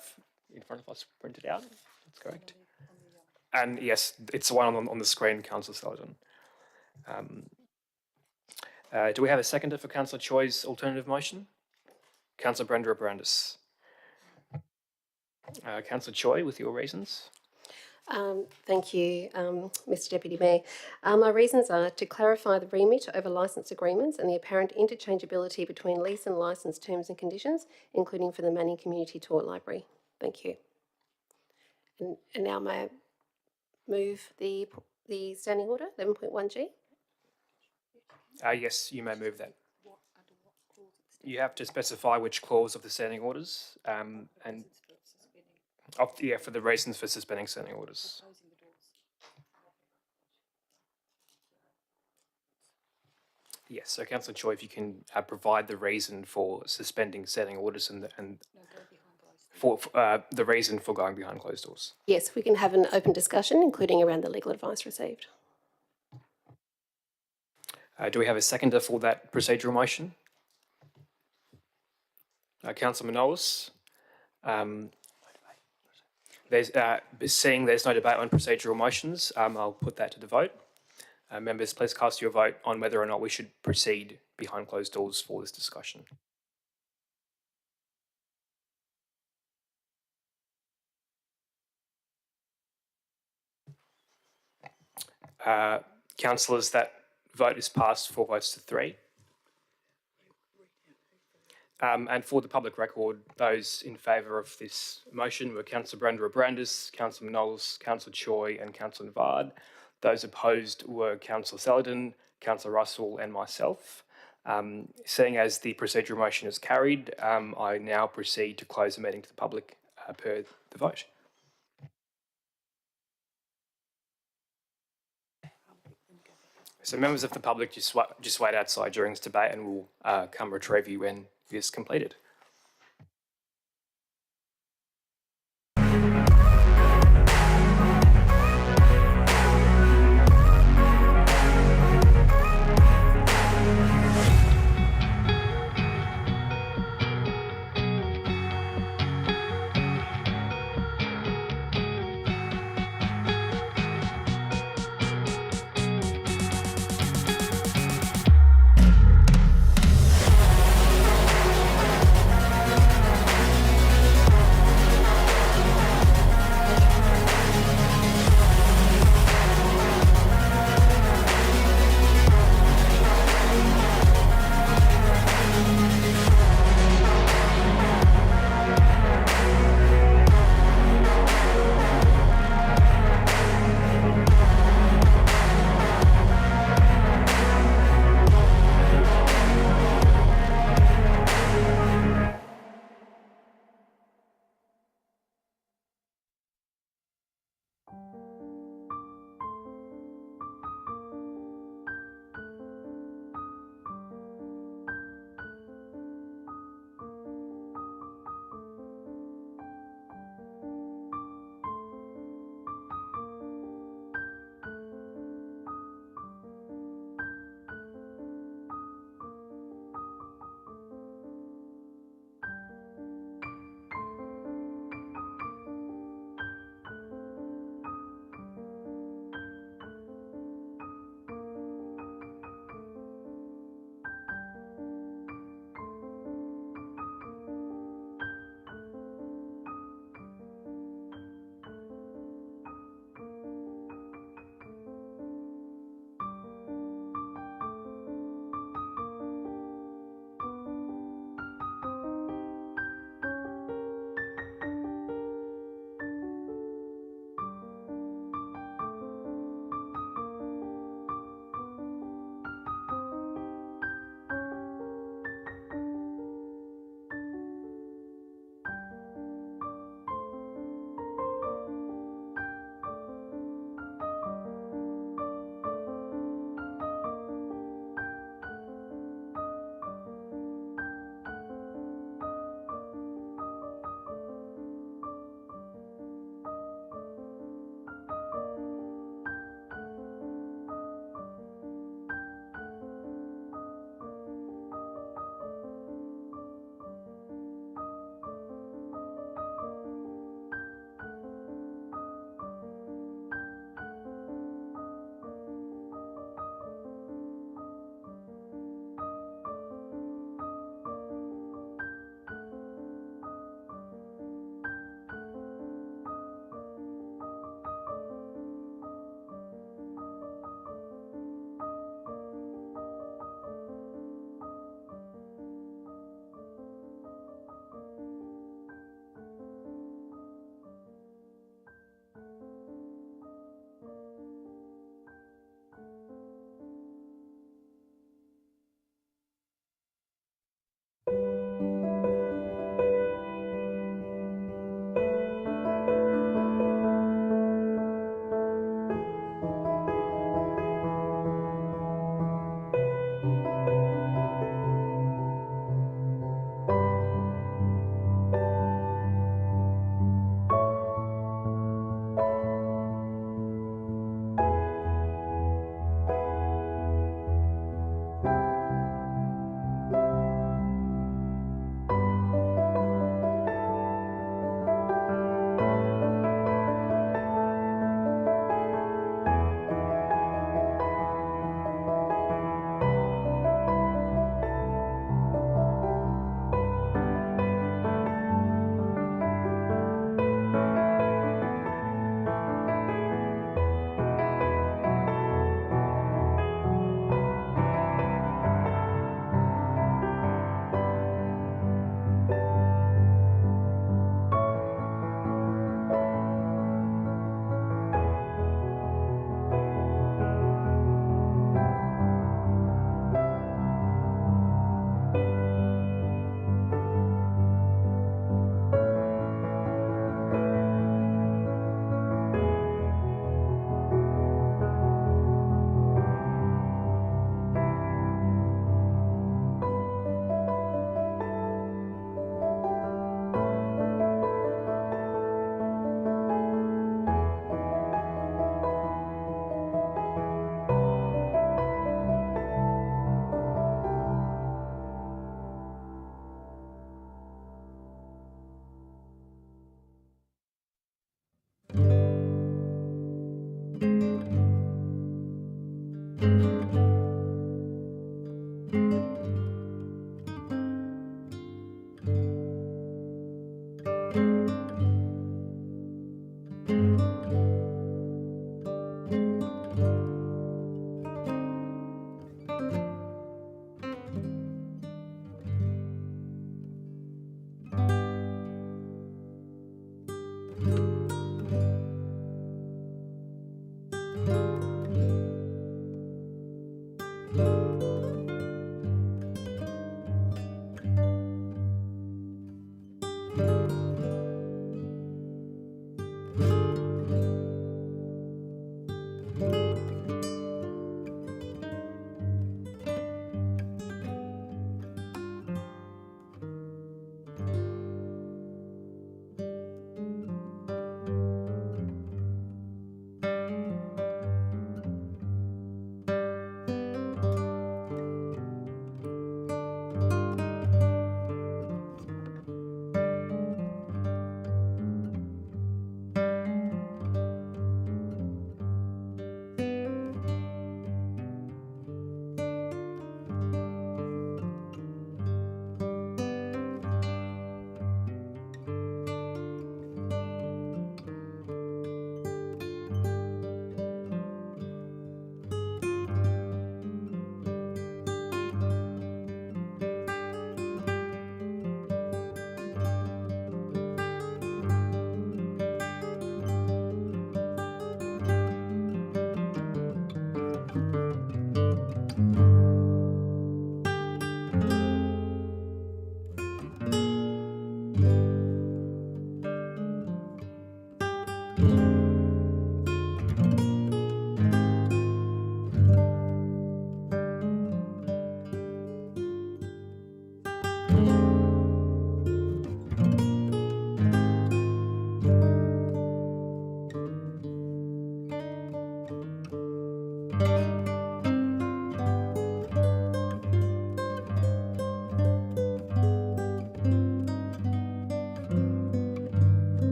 K: in front of us printed out. That's correct. And yes, it's the one on the screen, Councillor Sullivan. Do we have a seconder for Councillor Choi's alternative motion? Councillor Brenda Abrandis. Councillor Choi, with your reasons.
O: Thank you, Mr Deputy Mayor. My reasons are to clarify the remit over licence agreements and the apparent interchangeability between lease and licence terms and conditions, including for the Manning Community Tour Library. Thank you. And now may I move the Standing Order 11.1G?
K: Yes, you may move that. You have to specify which clause of the standing orders, for the reasons for suspending standing orders. Yes, so Councillor Choi, if you can provide the reason for suspending standing orders and for the reason for going behind closed doors.
O: Yes, we can have an open discussion, including around the legal advice received.
K: Do we have a seconder for that procedural motion? Councillor Manolis. Seeing there's no debate on procedural motions, I'll put that to the vote. Members, please cast your vote on whether or not we should proceed behind closed doors for this discussion. Councillors, that vote is passed 4 votes to 3. And for the public record, those in favour of this motion were Councillor Brenda Abrandis, Councillor Manolis, Councillor Choi and Councillor Navard. Those opposed were Councillor Saladin, Councillor Russell and myself. Seeing as the procedural motion is carried, I now proceed to close the meeting to the public per the vote. So members of the public, just wait outside during this debate and we'll come retrieve you when it is completed.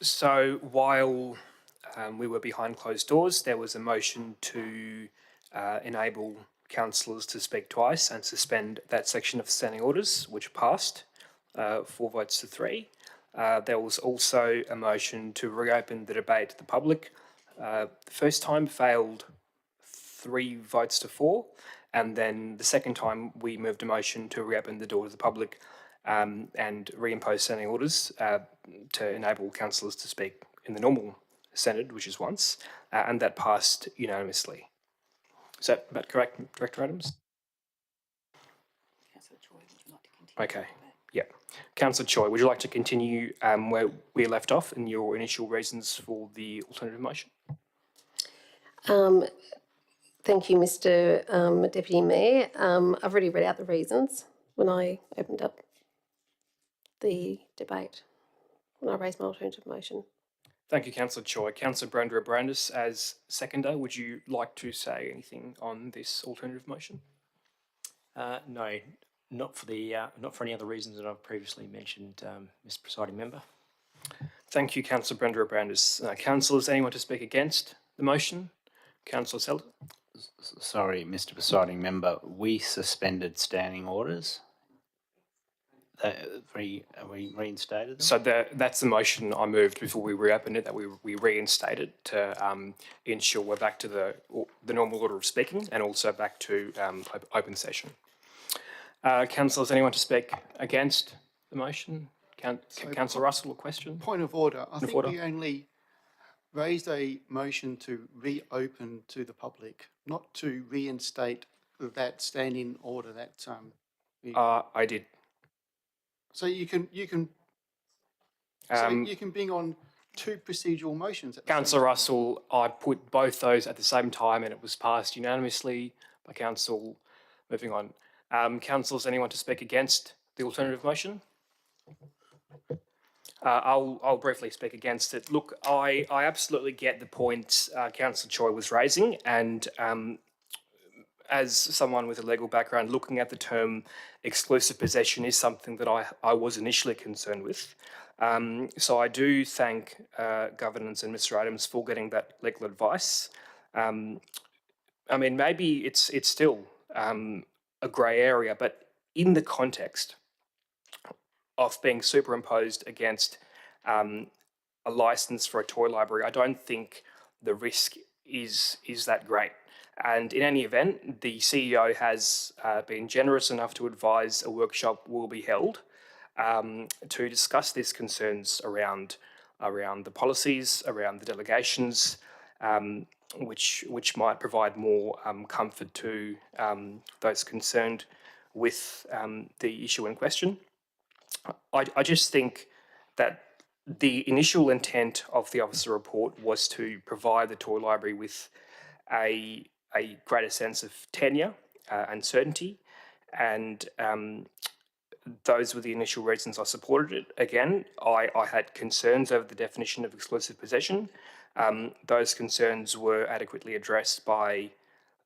K: So while we were behind closed doors, there was a motion to enable councillors to speak twice and suspend that section of standing orders, which passed 4 votes to 3. There was also a motion to reopen the debate to the public. The first time failed 3 votes to 4, and then the second time we moved a motion to reopen the door to the public and reimpose standing orders to enable councillors to speak in the normal standard, which is once, and that passed unanimously. Is that about correct, Director Adams? Okay, yeah. Councillor Choi, would you like to continue where we left off in your initial reasons for the alternative motion?
O: Thank you, Mr Deputy Mayor. I've already read out the reasons when I opened up the debate, when I raised my alternative motion.
K: Thank you, Councillor Choi. Councillor Brandis, as seconder, would you like to say anything on this alternative motion?
L: No, not for any other reasons that I've previously mentioned, Mr. Presiding Member.
K: Thank you, Councillor Brandis. Councillors, anyone to speak against the motion? Councillor Selden.
M: Sorry, Mr. Presiding Member, we suspended standing orders. Are we reinstated them?
K: So that's the motion I moved before we reopened it, that we reinstated to ensure we're back to the normal order of speaking and also back to open session. Councillors, anyone to speak against the motion? Councillor Russell, a question?
J: Point of order. I think we only raised a motion to reopen to the public, not to reinstate that standing order that
K: I did.
J: So you can bring on 2 procedural motions.
K: Councillor Russell, I put both those at the same time and it was passed unanimously by council. Moving on. Councillors, anyone to speak against the alternative motion? I'll briefly speak against it. Look, I absolutely get the point Councillor Choi was raising, and as someone with a legal background, looking at the term exclusive possession is something that I was initially concerned with. So I do thank Governance and Mr. Adams for getting that legal advice. I mean, maybe it's still a grey area, but in the context of being superimposed against a licence for a toy library, I don't think the risk is that great. And in any event, the CEO has been generous enough to advise a workshop will be held to discuss these concerns around the policies, around the delegations, which might provide more comfort to those concerned with the issue in question. I just think that the initial intent of the officer report was to provide the toy library with a greater sense of tenure and certainty, and those were the initial reasons I supported it. Again, I had concerns over the definition of exclusive possession. Those concerns were adequately addressed by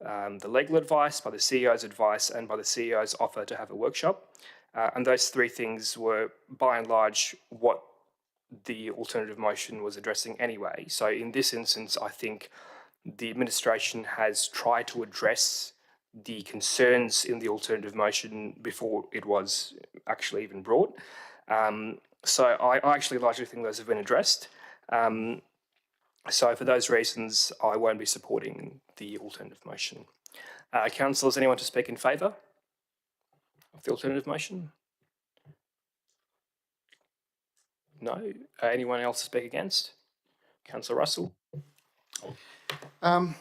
K: the legal advice, by the CEO's advice, and by the CEO's offer to have a workshop. And those 3 things were, by and large, what the alternative motion was addressing anyway. So in this instance, I think the administration has tried to address the concerns in the alternative motion before it was actually even brought. So I actually largely think those have been addressed. So for those reasons, I won't be supporting the alternative motion. Councillors, anyone to speak in favour of the alternative motion? No. Anyone else to speak against? Councillor Russell.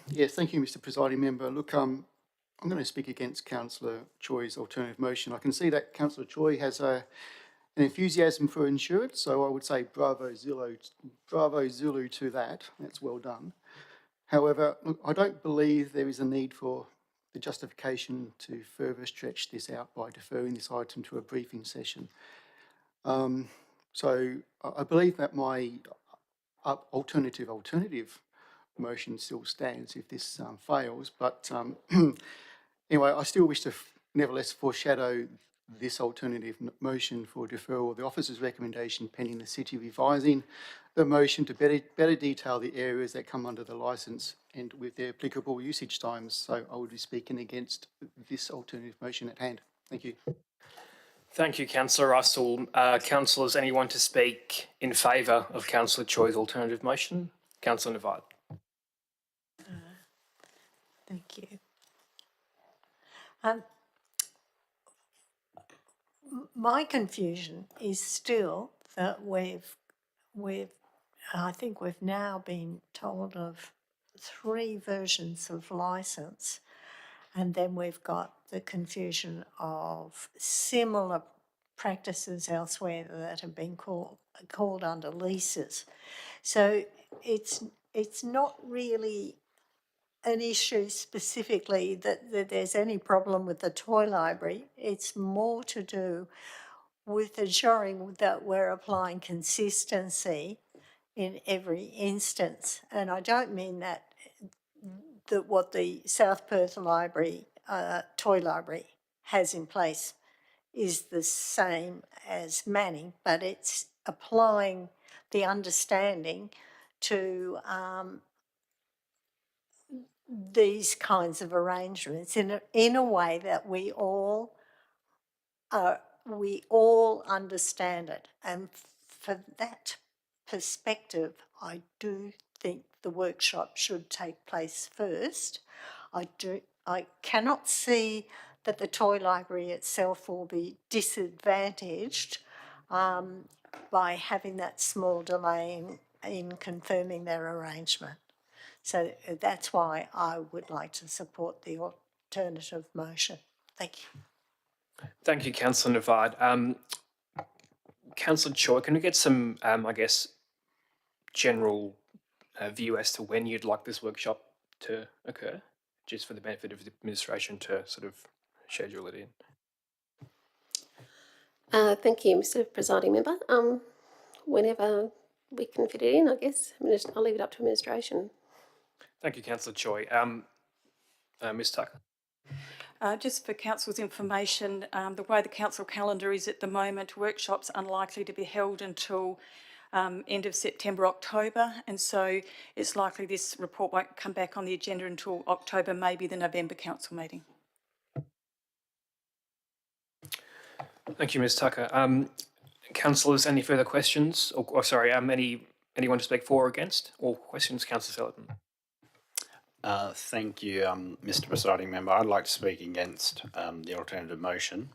J: Yes, thank you, Mr. Presiding Member. Look, I'm going to speak against Councillor Choi's alternative motion. I can see that Councillor Choi has an enthusiasm for insurance, so I would say bravo Zulu to that. That's well done. However, look, I don't believe there is a need for the justification to further stretch this out by deferring this item to a briefing session. So I believe that my alternative motion still stands if this fails. But anyway, I still wish to nevertheless foreshadow this alternative motion for deferral of the officer's recommendation pending the city revising the motion to better detail the areas that come under the licence and with their applicable usage times. So I would be speaking against this alternative motion at hand. Thank you.
K: Thank you, Councillor Russell. Councillors, anyone to speak in favour of Councillor Choi's alternative motion? Councillor Navarre.
N: Thank you. My confusion is still that I think we've now been told of 3 versions of licence, and then we've got the confusion of similar practices elsewhere that have been called under leases. So it's not really an issue specifically that there's any problem with the toy library. It's more to do with ensuring that we're applying consistency in every instance. And I don't mean that what the South Perth Library, toy library has in place is the same as Manning, but it's applying the understanding to these kinds of arrangements in a way that we all understand it. And for that perspective, I do think the workshop should take place first. I cannot see that the toy library itself will be disadvantaged by having that small delay in confirming their arrangement. So that's why I would like to support the alternative motion. Thank you.
K: Thank you, Councillor Navarre. Councillor Choi, can we get some, I guess, general view as to when you'd like this workshop to occur, just for the benefit of the administration to sort of schedule it in?
O: Thank you, Mr. Presiding Member. Whenever we can fit it in, I guess. I'll leave it up to administration.
K: Thank you, Councillor Choi. Ms Tucker.
E: Just for Council's information, the way the Council calendar is at the moment, workshops unlikely to be held until end of September, October, and so it's likely this report won't come back on the agenda until October, maybe the November Council meeting.
K: Thank you, Ms Tucker. Councillors, any further questions? Anyone to speak for or against? All questions, Councillor Sullivan.
M: Thank you, Mr. Presiding Member. I'd like to speak against the alternative motion.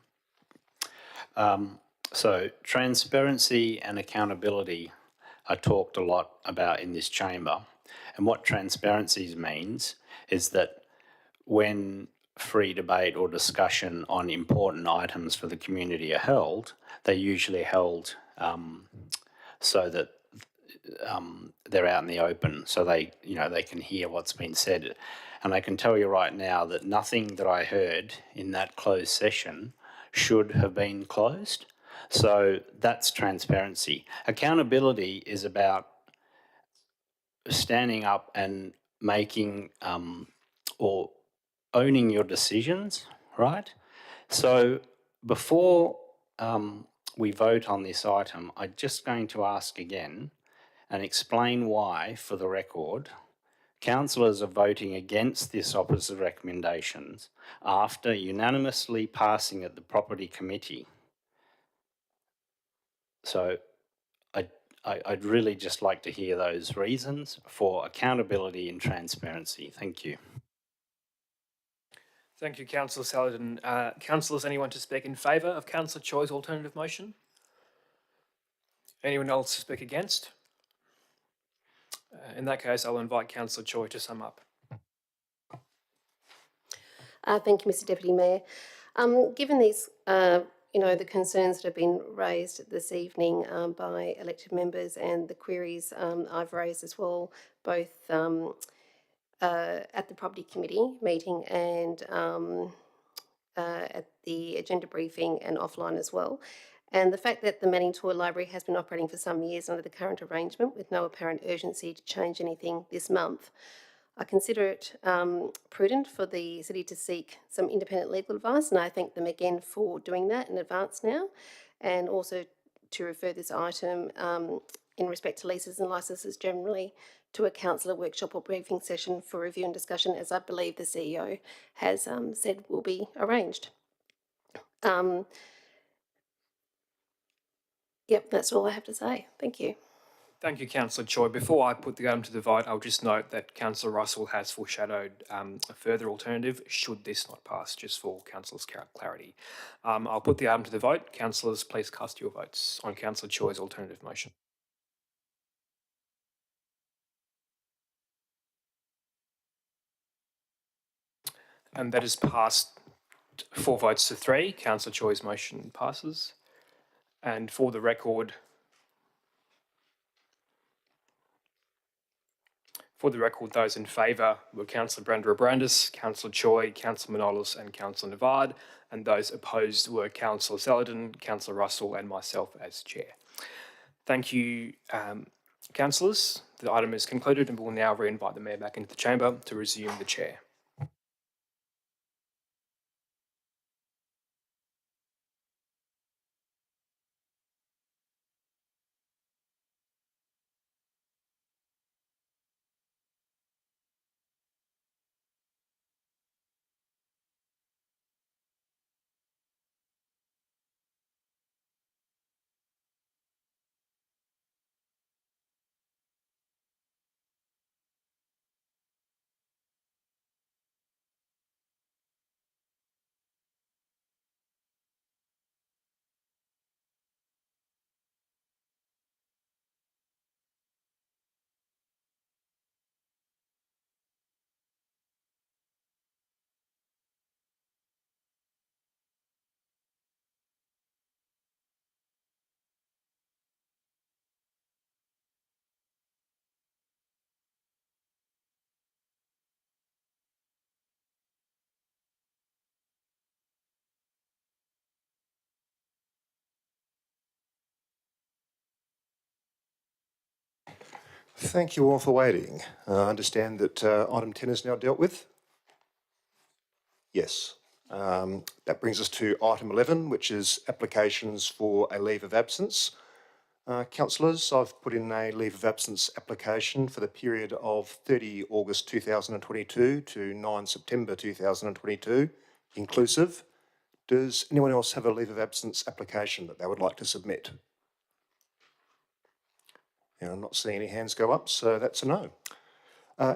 M: So transparency and accountability are talked a lot about in this chamber. And what transparency means is that when free debate or discussion on important items for the community are held, they're usually held so that they're out in the open, so they can hear what's been said. And I can tell you right now that nothing that I heard in that closed session should have been closed. So that's transparency. Accountability is about standing up and making or owning your decisions, right? So before we vote on this item, I'm just going to ask again and explain why, for the record, councillors are voting against this officer's recommendations after unanimously passing at the property committee. So I'd really just like to hear those reasons for accountability and transparency. Thank you.
K: Thank you, Councillor Saladin. Councillors, anyone to speak in favour of Councillor Choi's alternative motion? Anyone else to speak against? In that case, I'll invite Councillor Choi to sum up.
O: Thank you, Mr. Deputy Mayor. Given these, the concerns that have been raised this evening by elected members and the queries I've raised as well, both at the property committee meeting and at the agenda briefing and offline as well. And the fact that the Manning Toy Library has been operating for some years under the current arrangement with no apparent urgency to change anything this month, I consider it prudent for the city to seek some independent legal advice, and I thank them again for doing that in advance now, and also to refer this item in respect to leases and licences generally to a councillor workshop or briefing session for review and discussion, as I believe the CEO has said will be arranged. Yep, that's all I have to say. Thank you.
K: Thank you, Councillor Choi. Before I put the item to the vote, I'll just note that Councillor Russell has foreshadowed a further alternative should this not pass, just for Councillors' clarity. I'll put the item to the vote. Councillors, please cast your votes on Councillor Choi's alternative motion. And that is passed 4 votes to 3. Councillor Choi's motion passes. And for the record, those in favour were Councillor Brander-Abrandis, Councillor Choi, Councillor Manolis and Councillor Navard, and those opposed were Councillor Saladin, Councillor Russell and myself as Chair. Thank you, councillors. The item is concluded and we'll now re-invite the Mayor back into the chamber to resume the chair.
A: Thank you all for waiting. I understand that item 10 is now dealt with. Yes. That brings us to item 11, which is applications for a leave of absence. Councillors, I've put in a leave of absence application for the period of 30 August 2022 to 9 September 2022, inclusive. Does anyone else have a leave of absence application that they would like to submit? I'm not seeing any hands go up, so that's a no.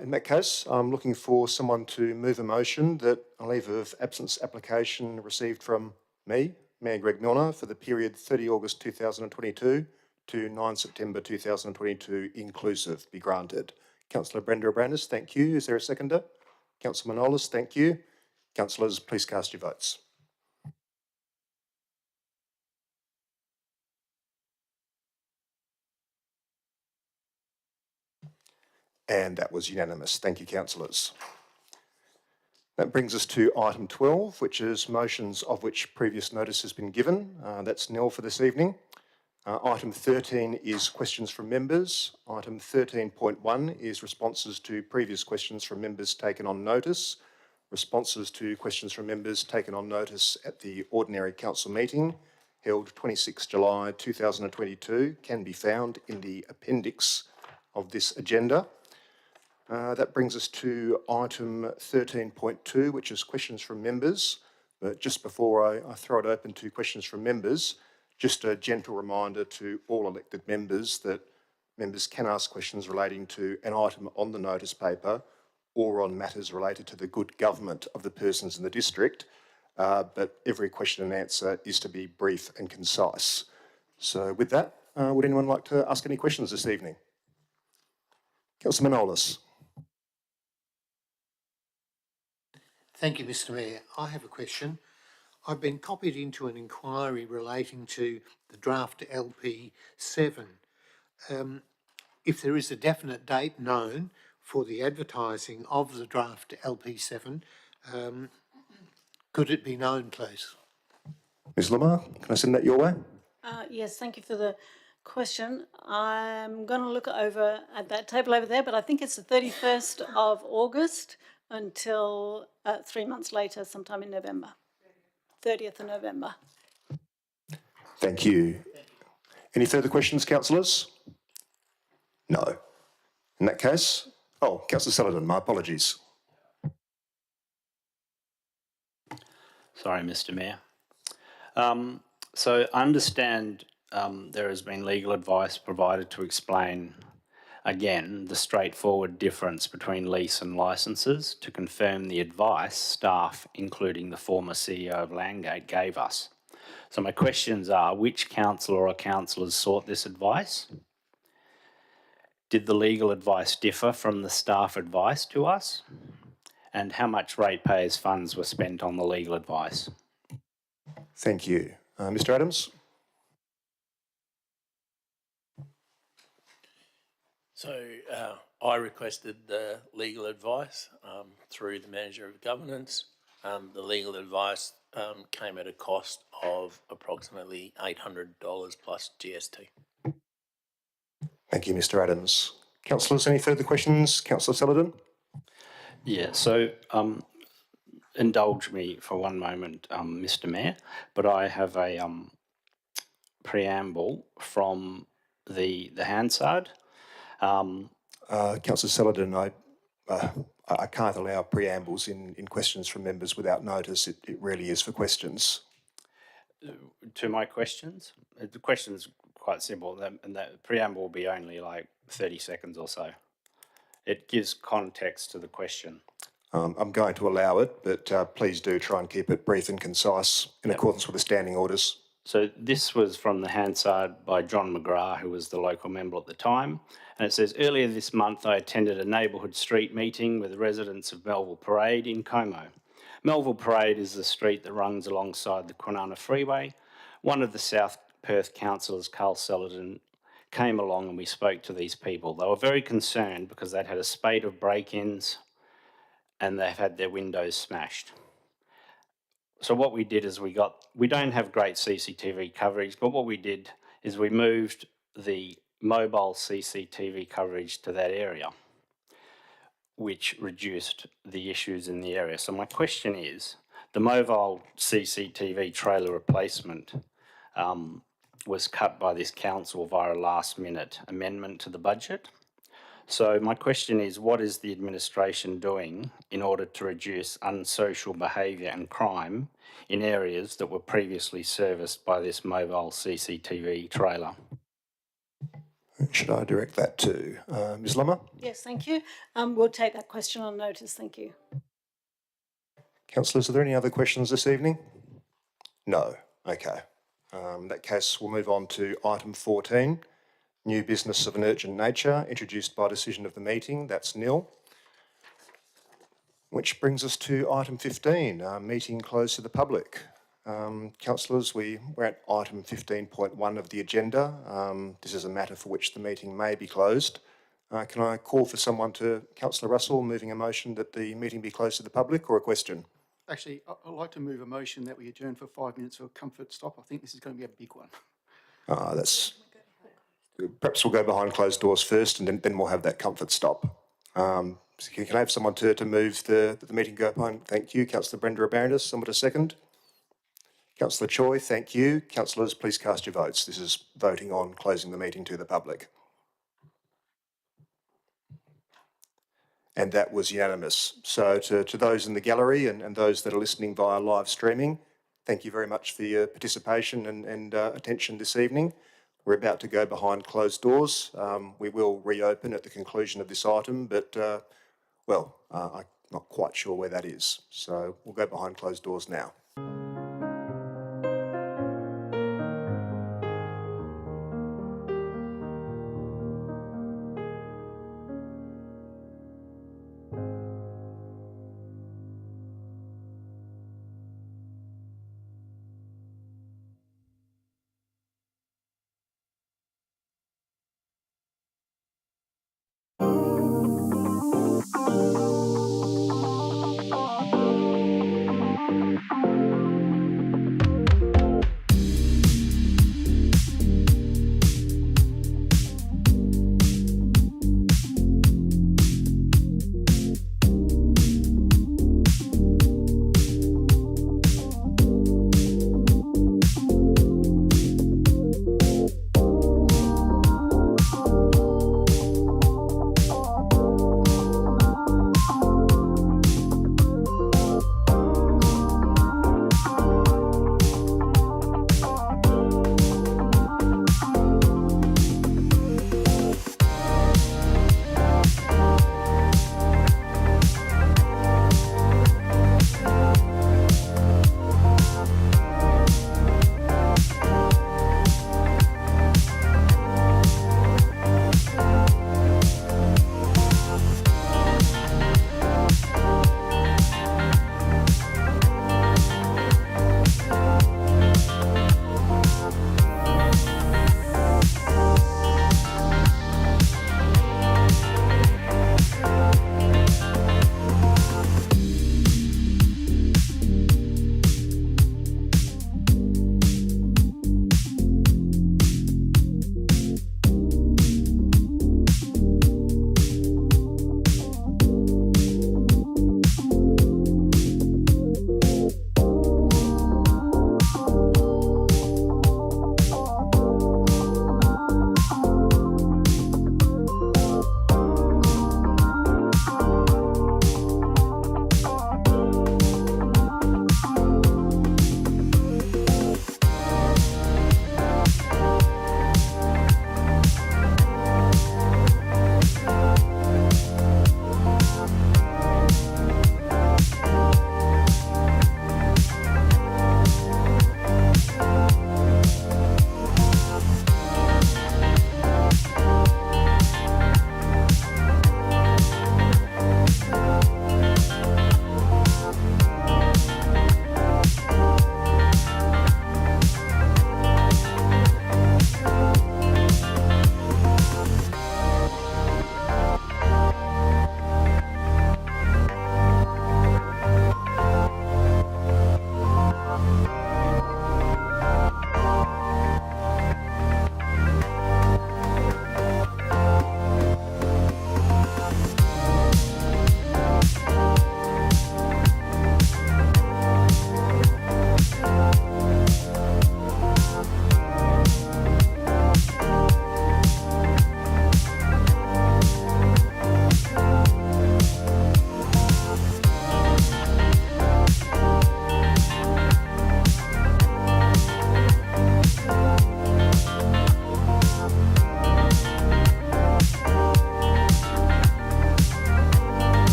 A: In that case, I'm looking for someone to move a motion that a leave of absence application received from me, Mayor Greg Milner, for the period 30 August 2022 to 9 September 2022 inclusive be granted. Councillor Brander-Abrandis, thank you. Is there a seconder? Councillor Manolis, thank you. Councillors, please cast your votes. And that was unanimous. Thank you, councillors. That brings us to item 12, which is motions of which previous notice has been given. That's nil for this evening. Item 13 is questions from members. Item 13.1 is responses to previous questions from members taken on notice. Responses to questions from members taken on notice at the ordinary council meeting held 26 July 2022 can be found in the appendix of this agenda. That brings us to item 13.2, which is questions from members. But just before I throw it open to questions from members, just a gentle reminder to all elected members that members can ask questions relating to an item on the notice paper or on matters related to the good government of the persons in the district, but every question and answer is to be brief and concise. So with that, would anyone like to ask any questions this evening? Councillor Manolis.
P: Thank you, Mr. Mayor. I have a question. I've been copied into an inquiry relating to the draft LP7. If there is a definite date known for the advertising of the draft LP7, could it be known, please?
A: Ms Lamar, can I send that your way?
C: Yes, thank you for the question. I'm going to look over at that table over there, but I think it's the 31st of August until 3 months later, sometime in November. 30th of November.
A: Thank you. Any further questions, councillors? No. In that case, Councillor Sullivan, my apologies.
M: Sorry, Mr. Mayor. So I understand there has been legal advice provided to explain, again, the straightforward difference between lease and licences to confirm the advice staff, including the former CEO of Landgate, gave us. So my questions are, which councillor or councillors sought this advice? Did the legal advice differ from the staff advice to us? And how much ratepayers' funds were spent on the legal advice?
A: Thank you. Mr. Adams?
G: So I requested the legal advice through the Manager of Governance. The legal advice came at a cost of approximately $800 plus GST.
A: Thank you, Mr. Adams. Councillors, any further questions? Councillor Sullivan?
M: Yeah, so indulge me for one moment, Mr. Mayor, but I have a preamble from the Hansard.
A: Councillor Sullivan, I can't allow preambles in questions from members without notice. It really is for questions.
M: To my questions? The question is quite simple, and the preamble will be only like 30 seconds or so. It gives context to the question.
A: I'm going to allow it, but please do try and keep it brief and concise in accordance with the standing orders.
M: So this was from the Hansard by John McGrath, who was the local member at the time. And it says, earlier this month, I attended a neighbourhood street meeting with residents of Melville Parade in Como. Melville Parade is the street that runs alongside the Kwinana Freeway. One of the South Perth councillors, Carl Celadon, came along and we spoke to these people. They were very concerned because they'd had a spate of break-ins and they've had their windows smashed. So what we did is we don't have great CCTV coverage, but what we did is we moved the mobile CCTV coverage to that area, which reduced the issues in the area. So my question is, the mobile CCTV trailer replacement was cut by this council via a last-minute amendment to the budget. So my question is, what is the administration doing in order to reduce unsocial behaviour and crime in areas that were previously serviced by this mobile CCTV trailer?
A: Should I direct that to Ms. Lummer?
C: Yes, thank you. We'll take that question on notice. Thank you.
A: Councillors, are there any other questions this evening? No. Okay. In that case, we'll move on to item 14. New business of an urgent nature, introduced by decision of the meeting, that's nil. Which brings us to item 15, meeting closed to the public. Councillors, we're at item 15.1 of the agenda. This is a matter for which the meeting may be closed. Can I call for someone to, Councillor Russell, moving a motion that the meeting be closed to the public, or a question?
J: Actually, I'd like to move a motion that we adjourn for 5 minutes for a comfort stop. I think this is going to be a big one.
A: Perhaps we'll go behind closed doors first and then we'll have that comfort stop. So can I have someone to move the meeting go behind? Thank you. Councillor Brenda Abarandis, someone to second. Councillor Choi, thank you. Councillors, please cast your votes. This is voting on closing the meeting to the public. And that was unanimous. So to those in the gallery and those that are listening via live streaming, thank you very much for your participation and attention this evening. We're about to go behind closed doors. We will reopen at the conclusion of this item, but, I'm not quite sure where that is. So we'll go behind closed doors now.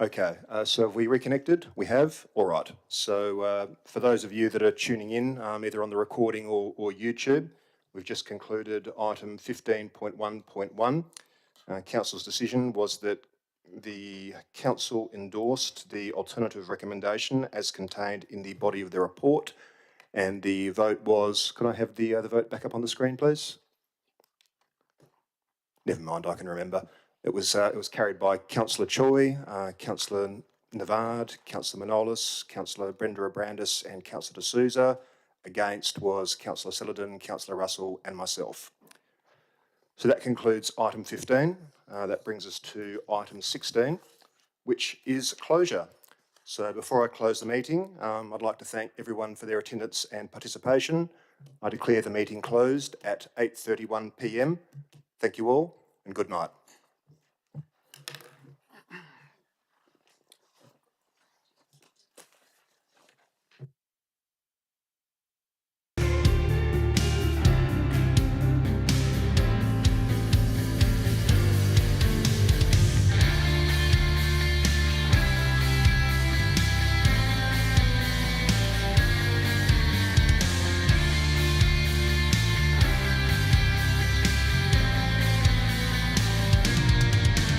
A: Okay, so have we reconnected? We have? All right. So for those of you that are tuning in, either on the recording or YouTube, we've just concluded item 15.1.1. Council's decision was that the council endorsed the alternative recommendation as contained in the body of the report, and the vote was, could I have the vote back up on the screen, please? Never mind, I can remember. It was carried by Councillor Choi, Councillor Navard, Councillor Manolis, Councillor Brenda Abrandis and Councillor D'Souza. Against was Councillor Celadon, Councillor Russell and myself. So that concludes item 15. That brings us to item 16, which is closure. So before I close the meeting, I'd like to thank everyone for their attendance and participation. I declare the meeting closed at 8:31 p.m. Thank you all and good night.